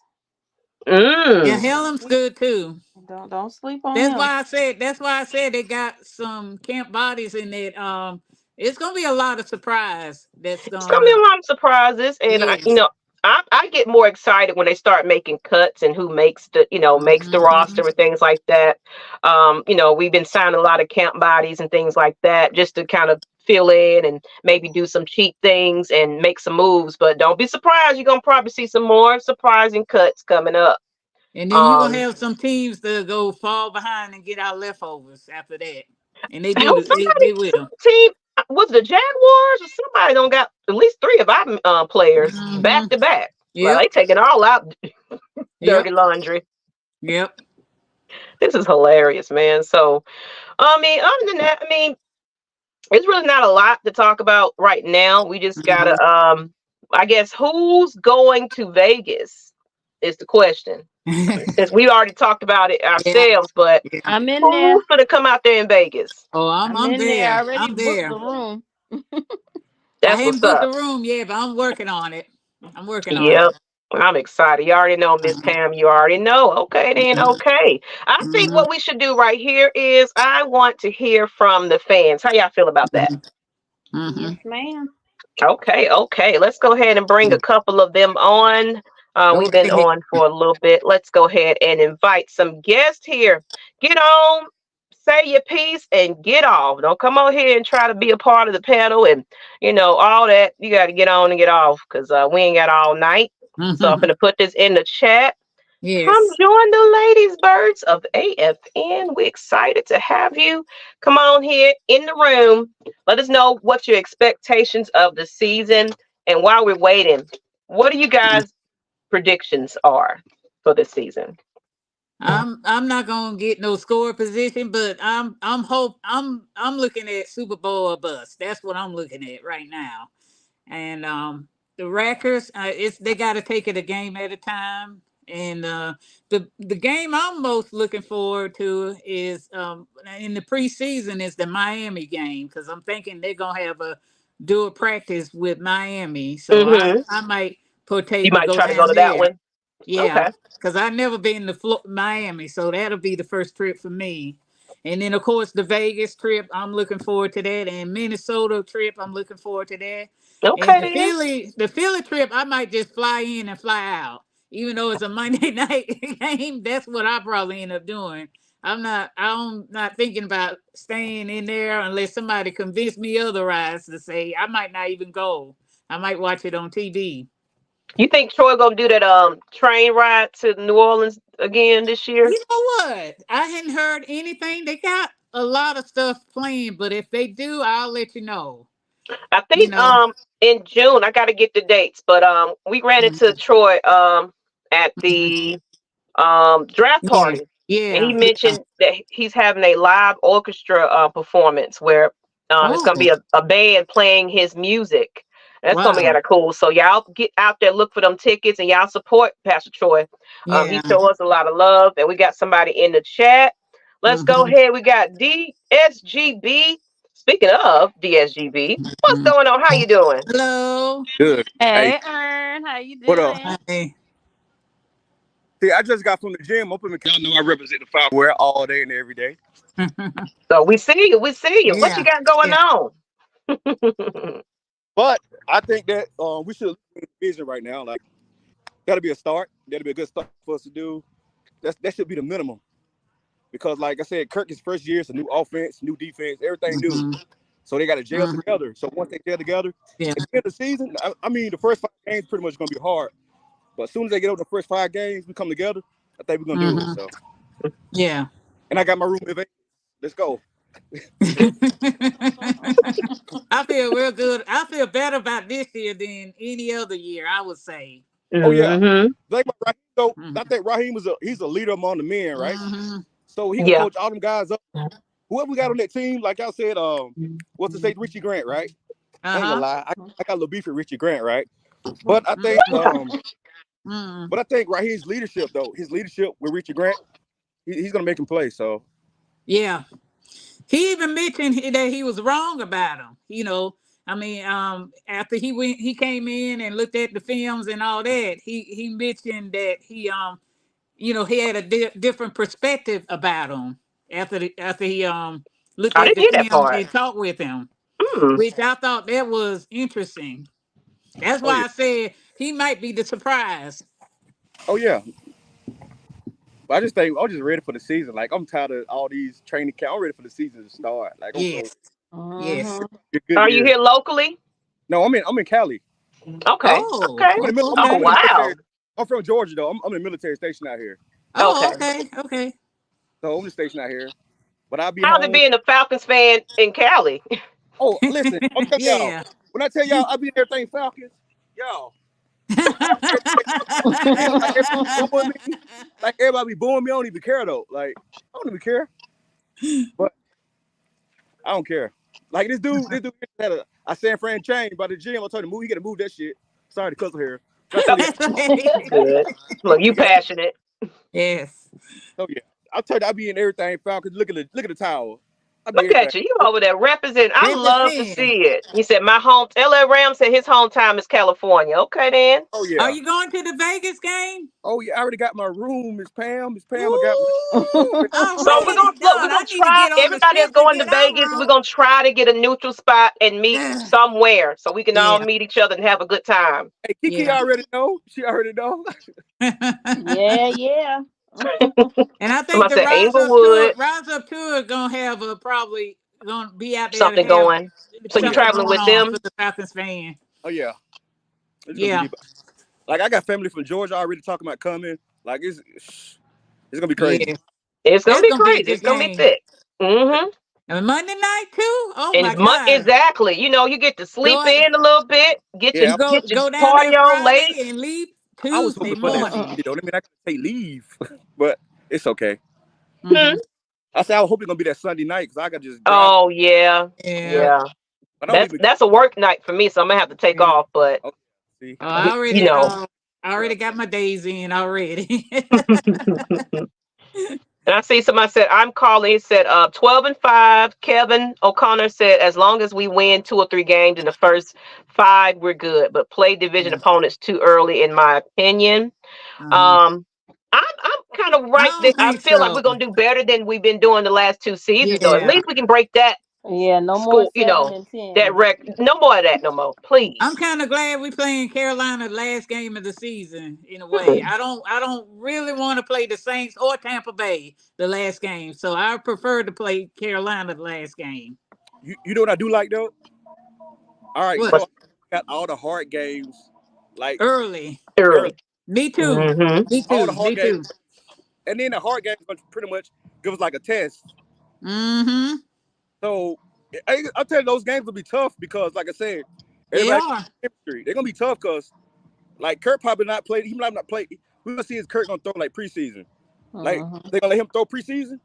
Yeah, Mm, Helm's good too. Don't sleep on That's him. why I said. That's why I said they got some camp bodies in it. It's gonna be a lot of surprise. That's it's gonna be gonna. a lot of surprises, and Yes. I get more excited when they start making cuts and who makes the Hmm. roster and things like that. We've been signing a lot of camp bodies and things like that just to kind of fill in and maybe do some cheap things and make some moves. But don't be surprised; you're gonna probably see some more surprising cuts coming up. And then you're gonna Um, have some teams that go fall behind and get our leftovers after that, and they do. Hell, They some will. team was the Jaguars or somebody don't got at least three of our players Hmm. back to back. Like Yep. they taking all out dirty Yep. laundry. Yep. This is hilarious, man. So I mean, other than that, I mean, it's really not a lot to talk about right now. We just gotta I guess who's going to Vegas is the question. Since we already talked about it Yeah. ourselves, but Yeah. I'm in there. who's gonna come out there in Vegas? Oh, I'm I'm I'm in there. I there. already I'm booked there. the room. I That's haven't what's booked the up. room yet, but I'm working on it. I'm working on it. Yep. I'm excited. You already know, Miss Uh-huh. Pam. You already know. Okay, then. Okay. I think Mhm. what we should do right here is I want to hear from the fans. How y'all feel about that? Mhm. Yes, Mhm. ma'am. Okay. Okay. Let's go ahead and bring a couple of them on. Go We've right been ahead. on for a little bit. Let's go ahead and invite some guests here. Get on, say your piece, and get off. Don't come on here and try to be a part of the panel and all that. You got to get on and get off because we ain't got all night. So I'm Mhm. gonna put this in the chat. Come Yes. join the ladies birds of AFN. We're excited to have you. Come on here in the room. Let us know what your expectations of the season. And while we're waiting, what do you guys' predictions are for this season? I'm not gonna get no score position, but I'm looking at Super Bowl or bust. That's what I'm looking at right now. And the Rackers, it's they got to take it a game at a time. And the game I'm most looking forward to is in the preseason is the Miami game because I'm thinking they're gonna have a dual practice with Miami, so Mm-hmm. I might You partake and might go try to go down to that there. one. Yeah, Okay. because I've never been to Miami, so that'll be the first trip for me. And then, of course, the Vegas trip, I'm looking forward to that. And Minnesota trip, I'm looking forward to that. And Okay then. The Philly trip, I might just fly in and fly out. Even though it's a Monday night game, that's what I probably end up doing. I'm not thinking about staying in there unless somebody convince me otherwise to say I might not even go. I might watch it on TV. You think Troy gonna do that train ride to New Orleans again this year? You know what? I hadn't heard anything. They got a lot of stuff playing, but if they do, I'll let you know. I You think know. in June, I gotta get the dates, but we ran into Mhm. Troy at Mhm. the draft Yeah. party, and he Yeah. Yeah. mentioned that he's having a live orchestra performance where it's gonna Oh, be a band playing his music. That's gonna be wow. kind of cool. So y'all get out there, look for them tickets, and y'all support Pastor Troy. He Yeah. showed us a lot of love, and we got somebody in the chat. Let's go Hmm. ahead. We got DSGB. Speaking of DSGB, what's Hmm. going on? How you doing? Hello. Good. Hey, Hey, Ern, how you what up? doing? Hi. See, I just got from the gym. I'm putting y'all know I represent the Falcons wear all day and every day. So we see you. We see you. What you Yeah. got going Yeah. on? But I think that we should look at the division right now. Like that'll be a start. That'll be a good start for us to do. That should be the minimum. Because like I said, Kirk's first year, it's a new offense, new defense, everything new. Hmm. So they got to gel Hmm. together. So once they gel together, Yeah. at the end of the season, I mean the first 5 games pretty much gonna be hard. But as soon as they get over the first 5 games, we come together, I think we're gonna do it. Hmm. So Yeah. and I got my room in Vegas. Let's go. I feel real good. I feel better about this year than any other year, I would say. Oh yeah. Mm-hmm. Like Raheem, so Hmm. I think Raheem he's a leader among the men, right? Hmm. So he can Yeah. coach all them guys up. Whoever we got on that team, like I said, what's to say Richie Grant, right? I ain't gonna Uh-huh. lie, I got a little beef with Richie Grant, right? But I think Hmm. Hmm. Raheem's leadership though, his leadership with Richie Grant, he's gonna make him play. So Yeah. He even mentioned that he was wrong about him. I mean, after he came in and looked at the films and all that. He mentioned that he had a different perspective about him after he looked I at didn't the hear that films part. and talked with him, Hmm. which I thought that was interesting. That's oh yeah, why I said he might be the surprise. oh yeah. But I just think I'm just ready for the season. Like I'm tired of all these training camp. I'm ready for the season to start. Like I'm so Yes, yes. Mm-hmm. a good Are you year. here locally? No, I'm in Cali. Okay. Oh, Okay. okay. Oh I'm in the military. wow. I'm from Georgia though. I'm in the military station out here. Oh, Okay. okay, okay. So I'm the station out here. But I'll be How's it home. being a Falcons fan in Cali? Oh, listen, I'm telling y'all. Yeah. When I tell y'all I be in everything Falcons, y'all, like everybody booing me. Like everybody be booing me. I don't even care though. Like I don't even care. But I don't care. Like this dude had a San Fran chain by the gym. I told him move. He got to move that shit. Sorry to cuss here. But I told him, That's right. Good. Look, you yeah. passionate. Yes. So yeah, I told you I be in everything Falcons. Look at the tower. I be Look everything. at you. You over there representing. I love to Represent. see it. He said my home LA Ram said his hometown is California. Okay then. Oh Are yeah. you going to the Vegas game? Oh yeah. I already got my room. Miss Pam. Miss Pam. I got my. Ooh, So we're already gonna look, we're done. I gonna need to try get on the everybody that's ship to going to get our Vegas, we're room. gonna try to get a neutral spot and meet somewhere so we can all Yeah, meet each other and have a good time. Hey, Kiki yeah. already know. She already know. Yeah, yeah. And I think Somebody the said Inglewood, Rise Up Tour gonna have probably gonna be out there to something have going. So Oh you yeah. something traveling going with on for them? the Falcons fan. Oh yeah. It's gonna be Yeah. deep. Like I got family from Georgia already talking about coming. Like it's gonna be crazy. Yeah, It's gonna that's be gonna be a crazy. good It's gonna be game. thick. Mm-hmm. And Monday night too. Oh And my God! exactly, you get to sleep Go in a little bit, get your Yeah, you go get your go down party there on Friday late. and leave I was Tuesday hoping for that morning. Sunday though. I mean, I gotta take leave, but it's okay. Hmm. Hmm. I said I was hoping it's gonna be that Sunday night because I could just drive. Oh yeah, Yeah. yeah. But I don't That's even. that's a work night for me, so I'm gonna have to take Yeah. off. But Okay, see, Oh, you know, I yeah. already got my days in already. and I see somebody said I'm calling. He said 12-5. Kevin O'Connor said as long as we win 2 or 3 games in the first 5, we're good. But play division Yeah. opponents too early, in my opinion. Uh-huh. Um, I'm kind of I right there. don't I think feel like so. we're gonna do better than we've been doing the last 2 seasons, though. At Yeah. least we can break that Yeah, no more score. 7 and 10. That record. No more of that, no more, I'm please. kind of glad we playing Carolina last game of the season in a way. Mm-mm. I don't really want to play the Saints or Tampa Bay the last game. So I prefer to play Carolina the last game. You know what I do like though? All right, What? so What's I got all the hard games like Early. early, early? Me too. Mm-hmm. Me all the too. hard Me games, too. and then the hard games gonna pretty much give us like a test. Mm-hmm. So I'll tell you those games will be tough because, like I said, They everybody are. chemistry. They're gonna be tough because like Kurt probably not played. He might not play. We're gonna see his Kurt gonna throw like preseason. Like Mhm. they gonna let him throw preseason.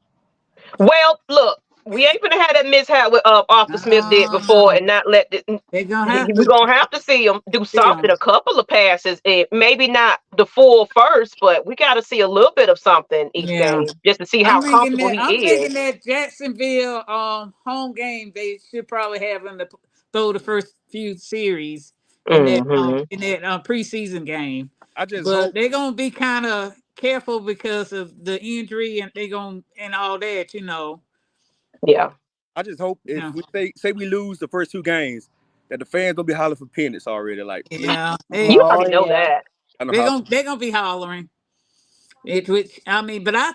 Well, look, we ain't gonna have that mishap with Arthur Smith did before, No. and not let the, They're gonna have we're to gonna have to see him do see something, them. a couple of passes, and maybe not the full first, but we got to see a little bit of something each Yeah. game just to see how I'm thinking comfortable that he I'm is. thinking that Jacksonville home game they should probably have him to throw the first few series Hmm. in that preseason game. I just But hope. they're gonna be kind of careful because of the injury and they gonna and all that. Yeah. I just hope if Yeah. we say we lose the first 2 games, that the fans gonna be hollering for pennants already. Like, please, Yeah. You They Oh already know yeah. that. I know how they're gonna be hollering. Which I mean, but I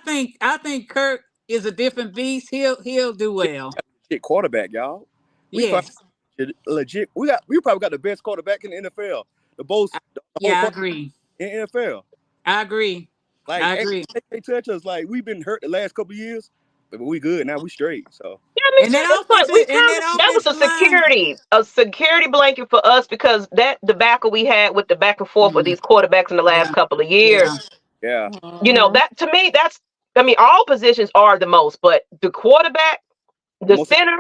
think Kirk is a different beast. He'll do well. shit quarterback, y'all. We probably Yes. legit. We probably got the best quarterback in the NFL. The whole Yeah, I quarterback agree. in the NFL. I agree. Like, I ain't agree. they touch us. Like, we've been hurt the last couple of years, but we good now. We straight. So Yeah, me And too. That's what we kind of. that That was offensive line. a security blanket for us because that debacle we had with the back and forth with Mm, these quarterbacks in the last yeah, couple of yeah, years. yeah, Mhm. That to me, that's. I mean, all positions are the most, but the quarterback, the the most center,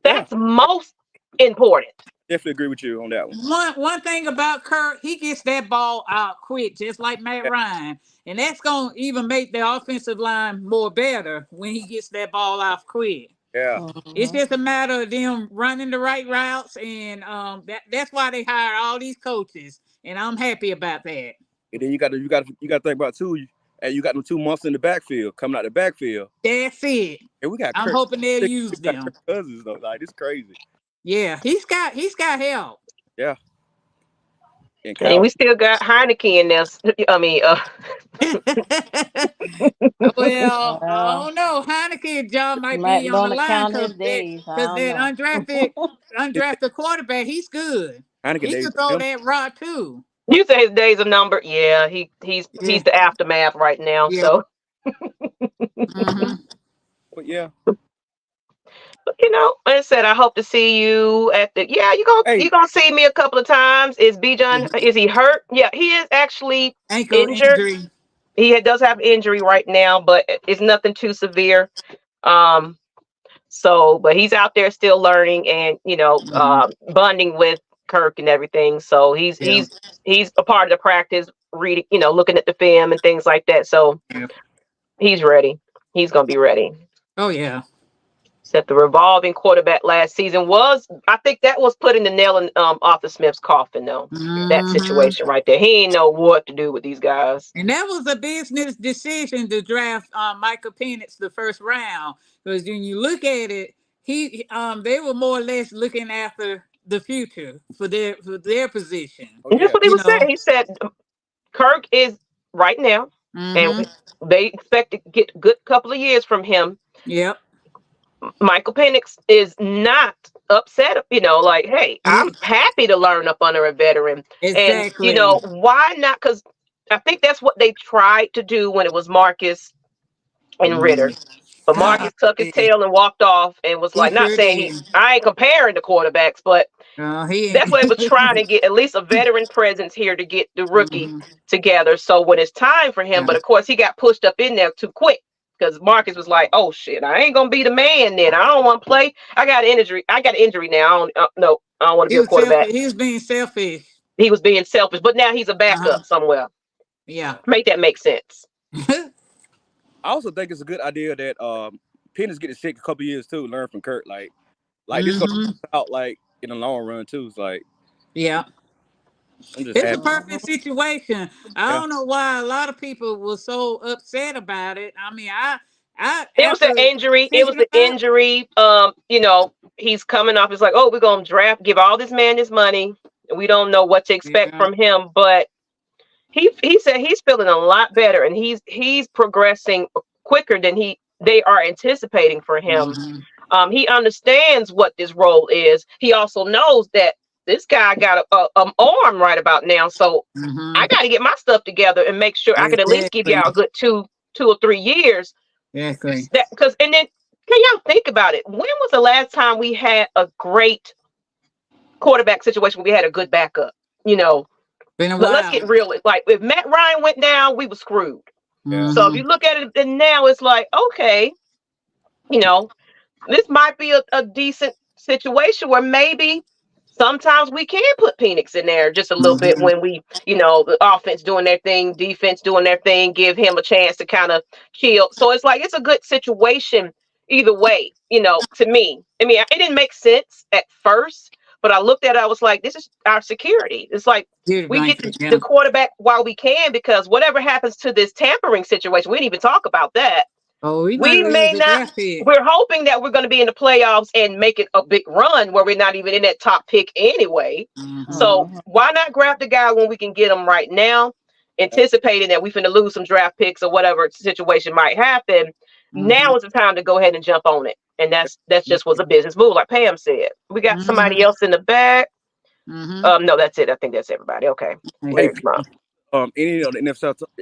yeah. that's most important. Definitely agree with you on that one. one thing about Kirk, he gets that ball out quick, just like Matt Yeah, Ryan, and that's gonna even make the offensive line more better when he gets that ball out quick. yeah. It's Mhm. just a matter of them running the right routes, and that's why they hire all these coaches, and I'm happy about that. And then you got to think about too. And you got them 2 months in the backfield coming out the backfield, That's it. and we got I'm Kirk. hoping they'll We use got them. Kirk Cousins though. Like, it's crazy. Yeah, he's got help. Yeah, and And Kyle. we still got Heineke in there. I mean, Well, I Well, don't know. Heineke job he might might be on the gonna line count because his days. I don't that know. undrafted quarterback, he's good. Heineken He days can for throw him. that rock too. you say his days of number. Yeah, Yeah, he's the aftermath right now. yeah. So Mm-hmm. But yeah, like I said, I hope to see you at the. Yeah, you hey, gonna see me a couple of times. Is Bijan? Is he hurt? Yeah, he is actually Ankle injured. injury. Does have injury right now, but it's nothing too severe. Um, but he's out there still learning and Hmm. bonding with Kirk and everything. So Yeah, he's a part of the practice, reading, looking at the film and things like that. So yeah. he's ready. He's gonna be ready. Oh yeah. Except the revolving quarterback last season I think that was putting the nail in Arthur Smith's coffin, though. That Hmm. situation right there. He ain't know what to do with these guys. And that was a business decision to draft Michael Penix the first round because when you look at it, they were more or less looking after the future for their position. oh And that's yeah, what he You was saying. know. He said Kirk is right now, and Mm-hmm. they expect to get a good couple of years from him. Yep. Michael Penix is not upset, like, hey, I'm happy to learn up under a veteran. And, Exactly. why not? Because I think that's what they tried to do when it was Marcus and Ritter. But Marcus tucked his tail and walked off and was He like, not sure saying did. I ain't comparing the quarterbacks, but that's He what it was trying to get at least a veteran presence here to get the rookie Mhm. together. So when it's time for him, Yeah. but of course he got pushed up in there too quick because Marcus was like, oh shit, I ain't gonna be the man then. I don't want to play. I got an injury. I got an injury now. I don't no, I don't want to be He a was quarterback. selfish. He was being selfish. He was being selfish, but now he's a Uh-huh. backup somewhere. Yeah. Make that make sense. I also think it's a good idea that Penix getting sick a couple years too. Learn from Kurt, like this gonna out like in the long run too. It's like Yeah. I'm just It's a happy. perfect situation. I Yeah, don't know why a lot of people were so upset about it. I mean, I It was the after injury. It was thinking the about it, injury. He's coming off. It's like, oh, we're gonna give all this man this money. We don't know what to expect yeah. from him, but he said he's feeling a lot better and he's progressing quicker than they are anticipating for him. Mm-hmm. He understands what this role is. He also knows that this guy got a arm right about now, so Mm-hmm. I got to get my stuff together and make sure I can at least give Exactly. y'all a good two or 3 years. Exactly. Because and then can y'all think about it? When was the last time we had a great quarterback situation where we had a good backup? You know, Been a let's while. get real. Like if Matt Ryan went down, we were screwed. yeah. So if Mm-hmm. you look at it and now it's like, okay, you know, this might be a decent situation where maybe sometimes we can put Penix in there just a little bit Mm-hmm. when the offense doing their thing, defense doing their thing, give him a chance to kind of chill. So it's like it's a good situation either way, to me. I mean, it didn't make sense at first, but I looked at it, I was like, this is our security. It's like Good we get blanket. the Yeah. quarterback while we can because whatever happens to this tampering situation, we didn't even talk about that. Oh, we might We lose may the not. draft pick. We're hoping that we're going to be in the playoffs and make it a big run where we're not even in that top pick anyway. Mm-hmm. So why not grab the guy when we can get him right now, anticipating that we're going to lose some draft picks or whatever situation might happen. Mm-hmm. Now is the time to go ahead and jump on it, and that's just was a business move, like Pam said. We got somebody Mm-hmm. else in the back. Mm-hmm. No, that's it. I think that's everybody. Okay, Hey, where's mom? any of the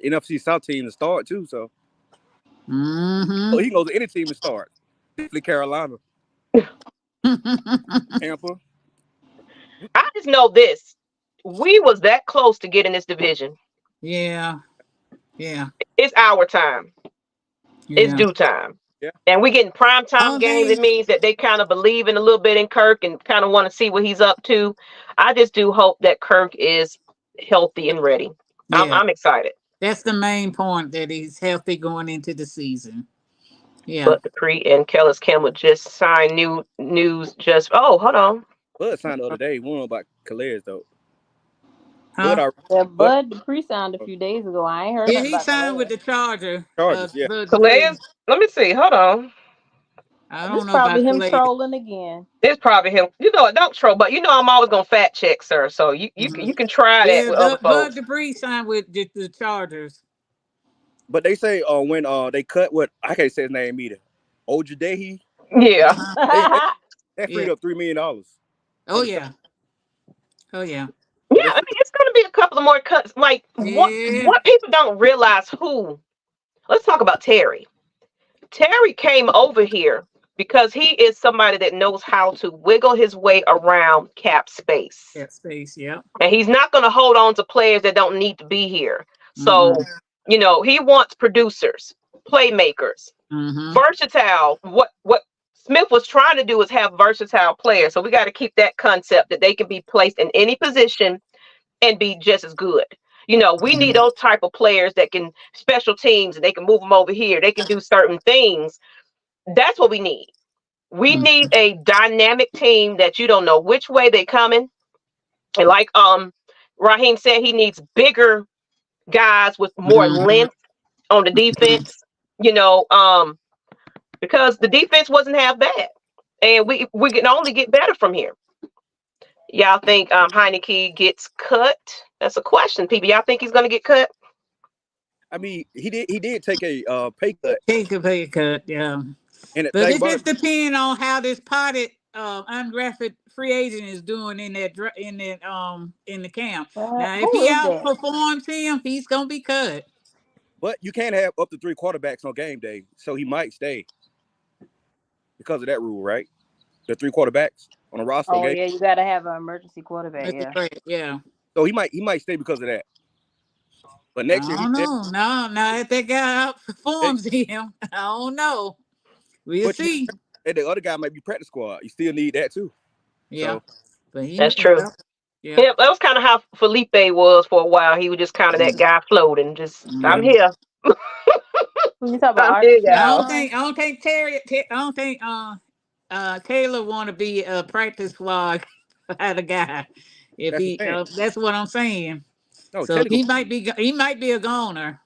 NFC South team to start too. So Mm-hmm. he goes to any team to start. Definitely Carolina, Tampa. I just know this: we was that close to getting this division. Yeah. Yeah. It's our time. It's Yeah. due time. Yeah, And we getting prime time Only games. It thing, means that they kind of believe in a little bit in Kirk and kind of want to see what he's up to. I just do hope that Kirk is healthy and ready. yeah, I'm excited. that's the main point that he's healthy going into the season. Yeah. But Dupree and Kellis Campbell just signed new news. Hold on. Bud signed the other day. We don't know about Calais though. Bud Huh? are Yeah, Bud Bud pre-signed a few days ago. I ain't heard Yeah, nothing he about the signed with last. the Charger. Chargers. Yeah, Bud Calais. Dupree. Let me see. Hold on. I This don't know probably about him Calais. trolling again. It's probably him. You know it, don't troll, but I'm always gonna fact check, sir. So Mhm. you can try that Yeah, with other Bud folks. Dupree signed with the Chargers. but they say when they cut what I can't say his name either. Ojudehi. Yeah. Uh-huh. They that Yeah. freed up $3 million. Oh yeah. Oh yeah. So Yeah, I mean, it's going to be a couple of more cuts. Like Yeah. what people don't realize who. Let's talk about Terry. Terry came over here because he is somebody that knows how to wiggle his way around cap space. Cap space. Yeah. And he's not going to hold on to players that don't need to be here. So, Mm-mm. he wants producers, playmakers, Mm-hmm. versatile. What Smith was trying to do is have versatile players. So we got to keep that concept that they can be placed in any position and be just as good. We need those type of players that can special teams and they can move them over here. They can do certain things. That's what we need. We need a dynamic team that you don't know which way they're coming. And like Raheem said, he needs bigger guys with more Mm-hmm. length on the defense, because the defense wasn't half bad. And we can only get better from here. Y'all think Heineke gets cut? That's a question, people. Y'all think he's going to get cut? I mean, he did take a pay cut, Take a pay cut. Yeah. and the But thing it about just depends on how this potted undrafted free agent is doing in that in the camp. Now, if Who he is that? outperforms him, he's gonna be cut. But you can't have up to 3 quarterbacks on game day, so he might stay because of that rule, right? The 3 quarterbacks on a roster on Oh game. yeah, you gotta have an emergency quarterback. That's Yeah. correct. Yeah. So he might stay because of that. But I next year don't know. No, if that guy outperforms him, I don't know. We'll but you see. and the other guy might be practice squad. You still need that too. Yeah. So But he, That's true. yeah. Yeah, that was kind of how Felipe was for a while. He was just kind of that guy floating. Just Mm. I'm here. You talk about I'm here, Arkansas. y'all. I don't think I don't think Taylor want to be a practice squad kind of guy. If that's the he, thing. that's what I'm saying. No, So technically, he might be a goner.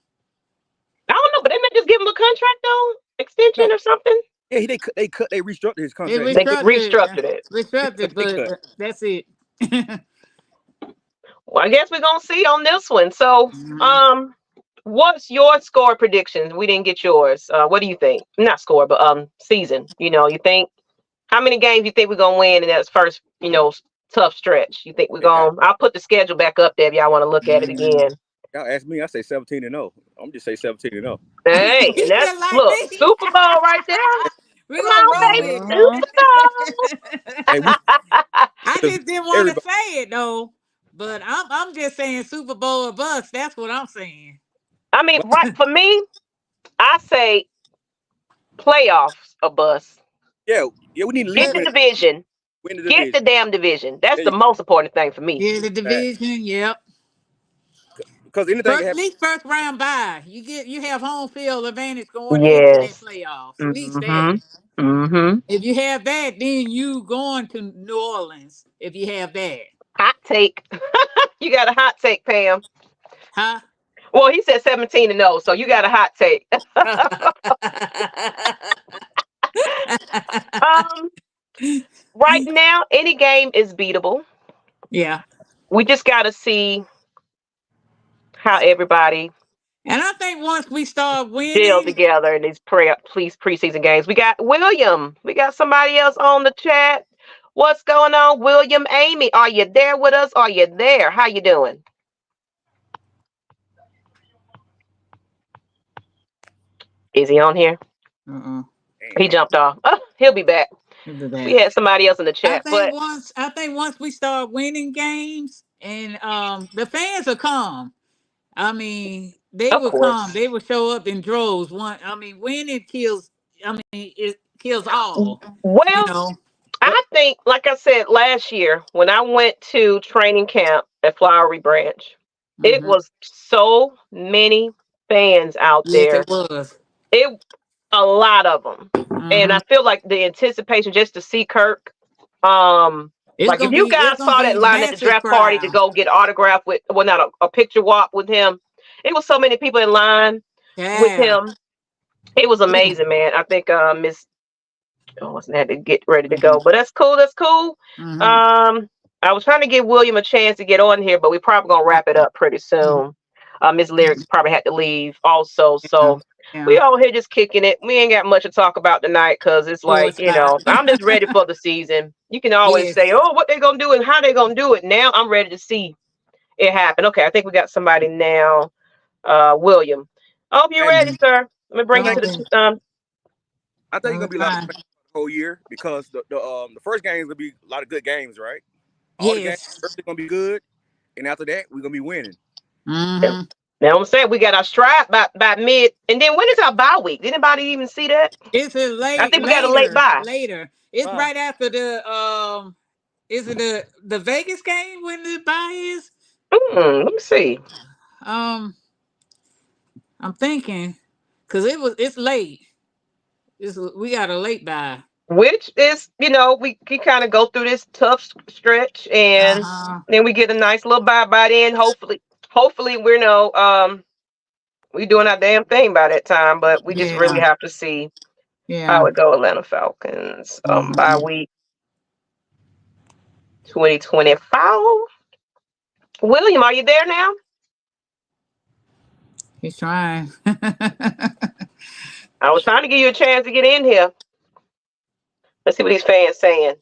I don't know, but they may just give him a contract though, no. extension or something. Yeah, they restructured his They contract. They restructured it. Because restructured, they but cut. that's it. Well, I guess we're gonna see on this one. So, Mhm. what's your score predictions? We didn't get yours. What do you think? Not score, but season. You think how many games you think we're gonna win in that first, tough stretch? You think we're Hey, gonna? I'll put the schedule back up there if y'all want to look at it again. y'all ask me, I say 17-0. I'm just say 17-0. Hey, and that's Just like look me. Super Bowl right there. We're Come gonna on, roll baby, with Mhm. Super Bowl. it. Hey, we I because just didn't want to everybody. say it though, but I'm just saying Super Bowl or bust. That's what I'm saying. I mean, But right for me, I say playoffs a bust. yeah, we need at least Get the But division. win the Get division. the damn division. That's There the you most important thing for me. yeah, the go. division, yep. Because anything can First, at happen. least first round bye. You have home field advantage going into that Yes. playoffs. At least that. Mm-hmm. Mm-hmm. If you have that, then you going to New Orleans. If you have that, Hot take. You got a hot take, Pam. huh? Well, he said 17-0, so you got a hot take. um, right now, any game is beatable. Yeah. We just gotta see how everybody And I think once we start deal winning, together in these preseason games. We got William. We got somebody else on the chat. What's going on, William? Amy, are you there with us? Are you there? How you doing? Is he on here? uh-uh. He jumped off. Oh, he'll be back. Look at We that. had somebody else in the chat, but I think once we start winning games and the fans will come. I mean, they of will come. course. They will show up in droves. Winning kills. I mean, it kills all. You Well, know. But I think, like I said last year, when I went to training camp at Flowery Branch, it Hmm. was so many fans out Yes, there. it was. It a lot of them, and Hmm. I feel like the anticipation just to see Kirk. Um, like if you It's guys gonna saw that be line at the massive draft party to crowd. go get autograph with, well, not a picture walk with him. It was so many people in line with Yeah. him. It was amazing, man. I think Miss had to get ready to Hmm. go, but that's cool. That's cool. Hmm. Um, I was trying to give William a chance to get on here, but we probably gonna wrap it up pretty soon. Miss Lyrics probably had to leave also, Yeah. so we Yeah. all here just kicking it. We ain't got much to talk about tonight because it's like, Sports side. I'm just ready for the season. You can always say, Yes. oh, what they gonna do and how they gonna do it. Now I'm ready to see it happen. Okay, I think we got somebody now. William. I hope you're hey, ready, sir. Let me I bring you think to Okay. the you're gonna be a lot of Fine. fans the whole year because the first game is gonna be a lot of good games, right? All the games Yes. early gonna be good, and after that we're gonna be winning. Hmm. Now I'm saying we got our stride by mid, and then when is our bye week? Did anybody even see that? It's a I think we got a late later. bye. Later. It's Bye. right after the is it the Vegas game when the bye is? Let me see. Um, I'm thinking because it's late. We got a late bye. Which is, we can kind of go through this tough stretch, Uh and huh. then we get a nice little bye by then. Hopefully we're we doing our damn thing by that time. But we just really Yeah. have to see how Yeah. it go. Atlanta Falcons bye Hmm. week 2025. William, are you there now? He's trying. I was trying to give you a chance to get in here. Let's see what these fans saying.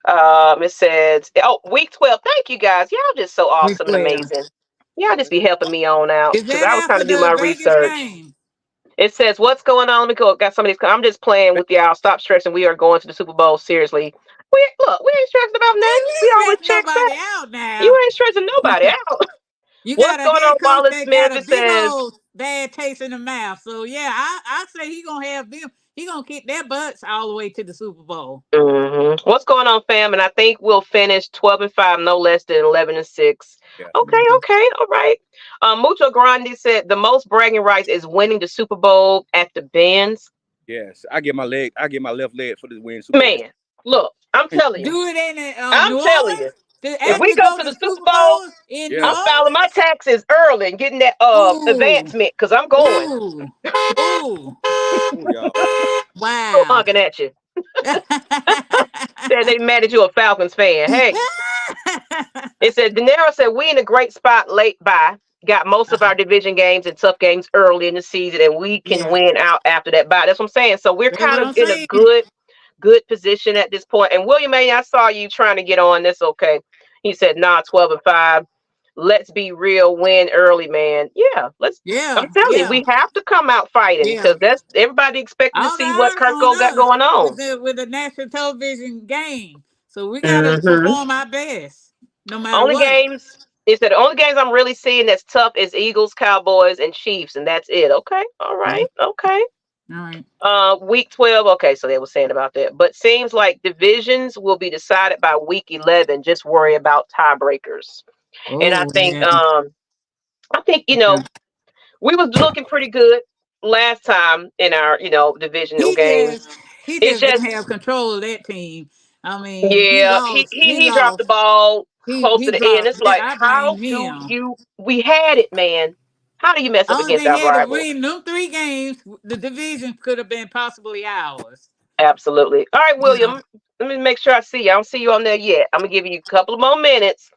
It says, oh, week 12. Thank you guys. Y'all just so Week awesome and 12. amazing. Y'all just be helping me on out Is because that I was trying after to do the my Vegas research. game? It says, what's going on? Let me go. Got some of these. I'm just playing with y'all. Stop stressing. We are going to the Super Bowl. Seriously. We ain't stressing about Hey, nothing. you We ain't always stress check that. nobody out You now. ain't stressing nobody out. You What's got a going on, head coach Wallace that Smith? got a It big says, old bad taste in the mouth. So yeah, I say he gonna have them. He gonna kick their butts all the way to the Super Bowl. What's going on, fam? And I think we'll finish 12-5, no less than 11-6. Yeah. Okay, okay, all right. Mucho Grande said the most bragging rights is winning the Super Bowl at the Benz. Yes. I get my left leg for the win Super Bowl. Man, look, I'm telling you. Do it in I'm New telling Orleans you. to If we actually go go to to the the Super Super Bowl, Bowl in New Yeah. I'm filing my Orleans. taxes early and getting that Ooh, advancement because I'm going. ooh, ooh! Ooh, y'all. I'm Wow. honking at you. Said they mad at you a Falcons fan. Hey, it said De Niro said we in a great spot late by. Got most of our division games and tough games early in the season, and we can Yeah, win out after that bye. That's what I'm saying. So we're that's kind what of I'm in a saying. good position at this point. And William A, I saw you trying to get on. That's okay. He said, nah, 12-5. Let's be real, win early, man. Yeah, I'm Yeah, telling you, yeah, we have to come out fighting yeah. because that's everybody expecting to All the see what eyes on Kirko got us going on. with the national television game. So we gotta hmm perform our best, no matter Only what. games. It said the only games I'm really seeing that's tough is Eagles, Cowboys, and Chiefs, and that's it. Okay, all Mhm. right, okay. All right. Week 12. Okay, so they were saying about that, but seems like divisions will be decided by week 11. Just worry about tiebreakers, and Oh yeah, I think yeah. we was looking pretty good last time in our divisional He games. just he It's just just didn't have control of that team. I mean, he yeah, he lost. he He he dropped the lost. ball close to He the end. dropped. It's Yeah, like I blame how do him. you? We had it, man. How do you mess up Only against thing our he had to rival? win them 3 games. The division could have been possibly ours. Absolutely. All right, You know. William. Let me make sure I see you. I don't see you on there yet. I'm gonna give you a couple of more minutes,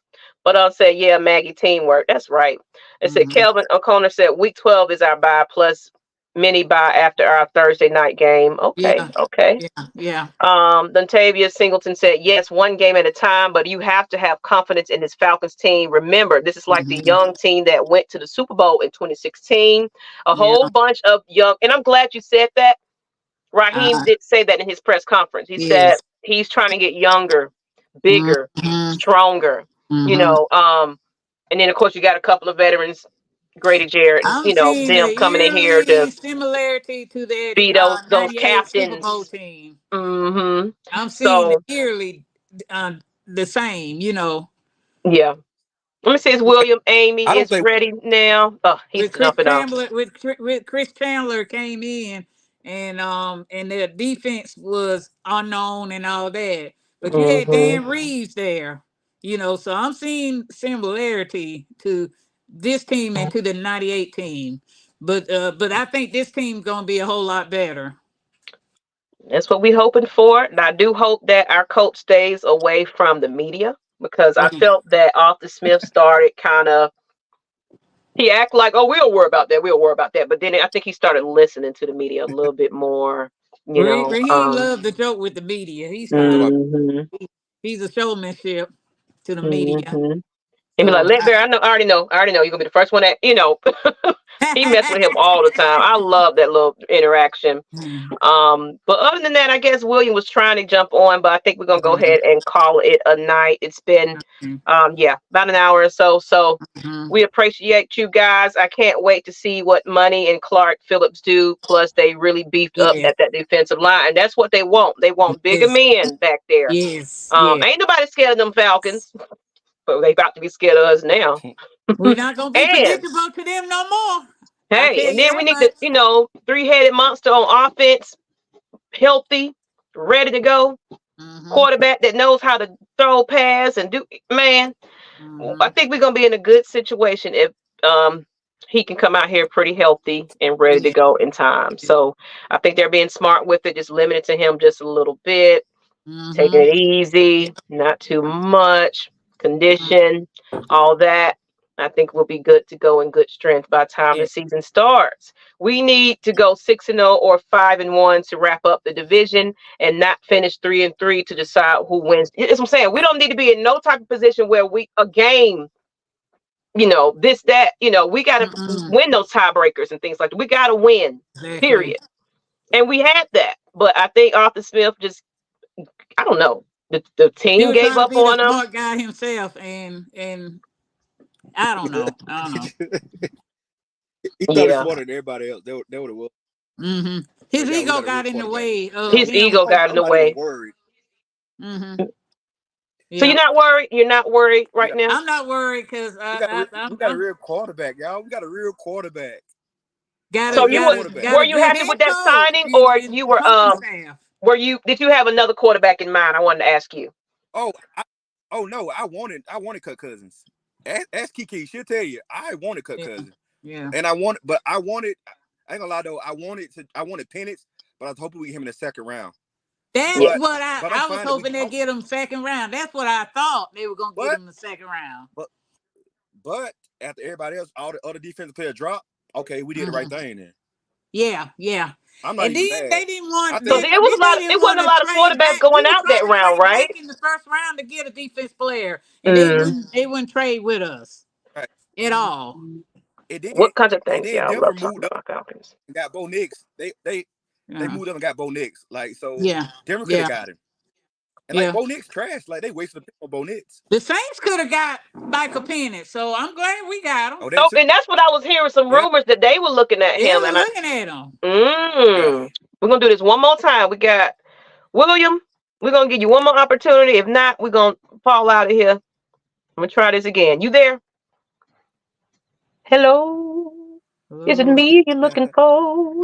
but I'll say, yeah, Maggie, teamwork. That's right. It said Mhm. Kelvin O'Connor said week 12 is our bye plus mini bye after our Thursday night game. Okay, Yeah, okay. yeah, yeah. Dontavia Singleton said, yes, one game at a time, but you have to have confidence in this Falcons team. Remember, this is like the Mhm. young team that went to the Super Bowl in 2016. A Yeah. whole bunch of young, and I'm glad you said that. Raheem Uh, did say that in his press conference. He said yes. he's trying to get younger, bigger, Mhm. stronger, you Mhm. know. And then of course you got a couple of veterans, Grady Jarrett, and I'm seeing them an coming in here to eerie similarity to that be those '98 Super Bowl captains. team. hmm I'm seeing it So eerily the same. You know, yeah. Let me see. Is William Amy I don't is think ready now? Oh, he's with Chris jumping off. Chandler with Chris Chandler came in and their defense was unknown and all that. But you had hmm Dan Reeves there, you know, so I'm seeing similarity to this team and to the '98 team. But I think this team's gonna be a whole lot better. That's what we're hoping for. And I do hope that our coach stays away from the media because I Yeah. felt that Arthur Smith started kind of he acted like, oh, we'll worry about that. We'll worry about that. But then I think he started listening to the media a little bit more, you know. Raheem loved the joke with the media. He's you talking fine. about hmm He's a showmanship to the media. hmm And be like, So Let Bear, I already know. You're gonna be the first one that, he messed with him all the time. I love that little interaction. Mhm. But other than that, I guess William was trying to jump on, but I think we're gonna go ahead and call it a night. It's been about an hour or so. So Mhm. we appreciate you guys. I can't wait to see what Money and Clark Phillips do. Plus, they really beefed up Yeah. at that defensive line, and that's what they want. They want bigger Yes. men back there. Yes. Yeah. Ain't nobody scared of them Falcons, but they about to be scared of us now. We're not gonna be And predictable to them no more. I hey, tell and you then we that need to, much. three-headed monster on offense, healthy, ready to go. Mm-hmm. Quarterback that knows how to throw, pass, and do. Man, I Mm-hmm. think we're gonna be in a good situation if he can come out here pretty healthy and ready to Yeah. go in time. So I think they're being smart with it, just limited to him just a little bit, taking Mm-hmm. it easy, not too much, Mm-hmm. condition, all that. I think we'll be good to go in good strength by the time the season starts. We need to go 6-0 or 5-1 to wrap up the division and not finish 3-3 to decide who wins. That's what I'm saying. We don't need to be in no type of position where a game, this, that, we got to win those tiebreakers and things like that. We got to win, period. And we had that. But I think Arthur Smith just, I don't know, the team gave up on him. Smart guy himself, and I don't know. He thought he was smarter than everybody else. That what it was. Mm-hmm. His ego got in the way. His ego got in the way. Worried. Mm-hmm. Yeah. So you're not worried? You're not worried right now? I'm not worried because we got a real quarterback, y'all. We got a real quarterback. So were you happy with that signing, or you were did you have another quarterback in mind? I wanted to ask you. No, I wanted Kirk Cousins. Ask Kiki, she'll tell you. I wanted Kirk Cousins. Yeah. And I ain't gonna lie though, I wanted Penix, but I was hoping we get him in the second round. That's what I was hoping they'd get him second round. That's what I thought they were gonna get him the second round. But after everybody else, all the other defensive players dropped, okay, we did the right thing then. Yeah. I'm not even mad. They didn't want. So it wasn't a lot of quarterbacks going out that round, right? In the first round to get a defense player, and they wouldn't trade with us at all. What kinds of things y'all love talking about Falcons? Got Bo Nix. They moved up and got Bo Nix. Denver could have got him. And Bo Nix trash. They wasted a pick on Bo Nix. The Saints could have got Michael Penix, so I'm glad we got him. And that's what I was hearing. Some rumors that they were looking at him. Looking at him. We're gonna do this one more time. We got William. We're gonna give you one more opportunity. If not, we're gonna fall out of here. I'm gonna try this again. You there? Hello. Is it me you're looking for?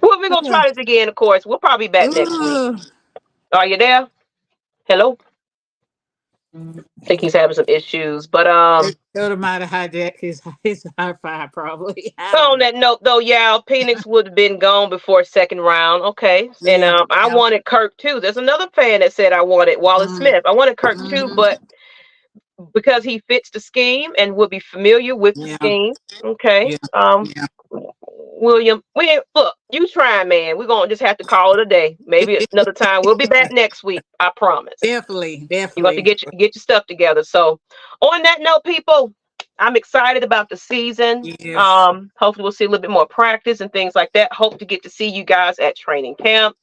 Well, we're going to try this again, of course. We'll probably be back next week. Are you there? Hello? I think he's having some issues, but might have hijacked his Wi-Fi probably. On that note, though, Penix would have been gone before second round. Okay, and I wanted Kirk too. There's another fan that said I wanted Wallace Smith. I wanted Kirk too, but because he fits the scheme and will be familiar with the scheme. Okay. William, look, you trying, man. We're gonna just have to call it a day. Maybe another time. We'll be back next week. I promise. Definitely. You have to get your stuff together. So on that note, people, I'm excited about the season. Yes. Hopefully we'll see a little bit more practice and things like that. Hope to get to see you guys at training camp.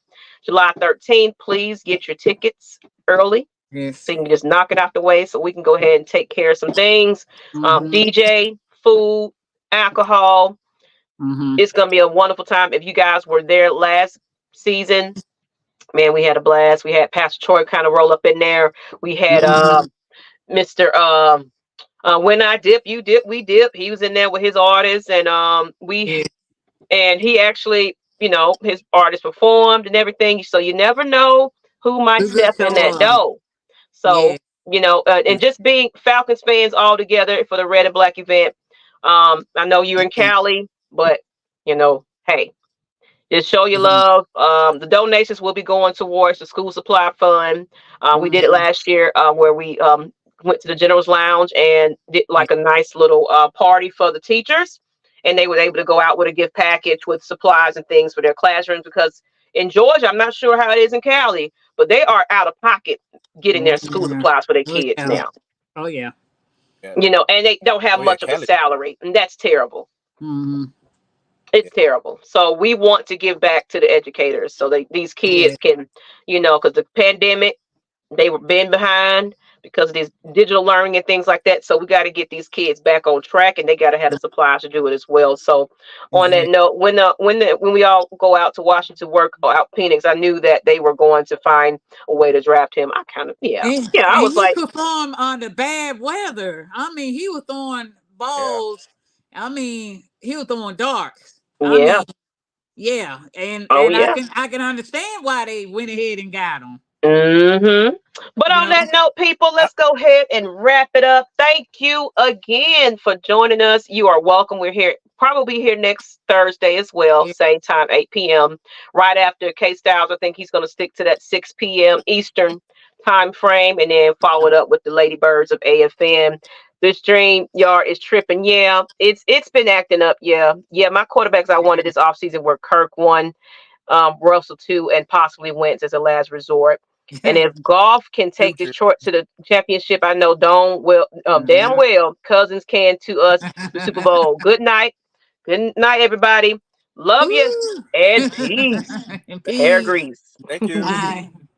July 13th. Please get your tickets early. Yes. So you can just knock it out the way so we can go ahead and take care of some things. DJ, food, alcohol. It's going to be a wonderful time. If you guys were there last season, man, we had a blast. We had Pastor Troy kind of roll up in there. We had Mr. When I Dip, You Dip, We Dip. He was in there with his artists, and and he actually, his artists performed and everything. So you never know who might step in that door. So, and just being Falcons fans all together for the Red and Black event. I know you're in Cali, but, hey, just show your love. The donations will be going towards the school supply fund. We did it last year where we went to the General's Lounge and did like a nice little party for the teachers. And they were able to go out with a gift package with supplies and things for their classrooms, because in Georgia, I'm not sure how it is in Cali, but they are out of pocket getting their school supplies for their kids now. Oh, yeah. And they don't have much of a salary, and that's terrible. It's terrible. So we want to give back to the educators so these kids can, because the pandemic, they were been behind because of this digital learning and things like that. So we got to get these kids back on track, and they got to have the supplies to do it as well. So on that note, when we all go out to Washington work out Penix, I knew that they were going to find a way to draft him. I kind of, I was like, perform on the bad weather. I mean, he was throwing balls. I mean, he was throwing darts. And I can understand why they went ahead and got him. But on that note, people, let's go ahead and wrap it up. Thank you again for joining us. You are welcome. We're here, probably here next Thursday as well, same time, 8 p.m. right after K Styles. I think he's going to stick to that 6 p.m. Eastern time frame, and then followed up with the Ladybirds of AFN. This dream yard is tripping. Yeah, it's been acting up. Yeah. My quarterbacks I wanted this offseason were Kirk 1, Russell 2, and possibly Wentz as a last resort. And if golf can take Detroit to the championship, I know damn well Cousins can to us the Super Bowl. Good night, everybody. Love you Ooh. and peace. And Hair peace. grease. Thank you. Bye.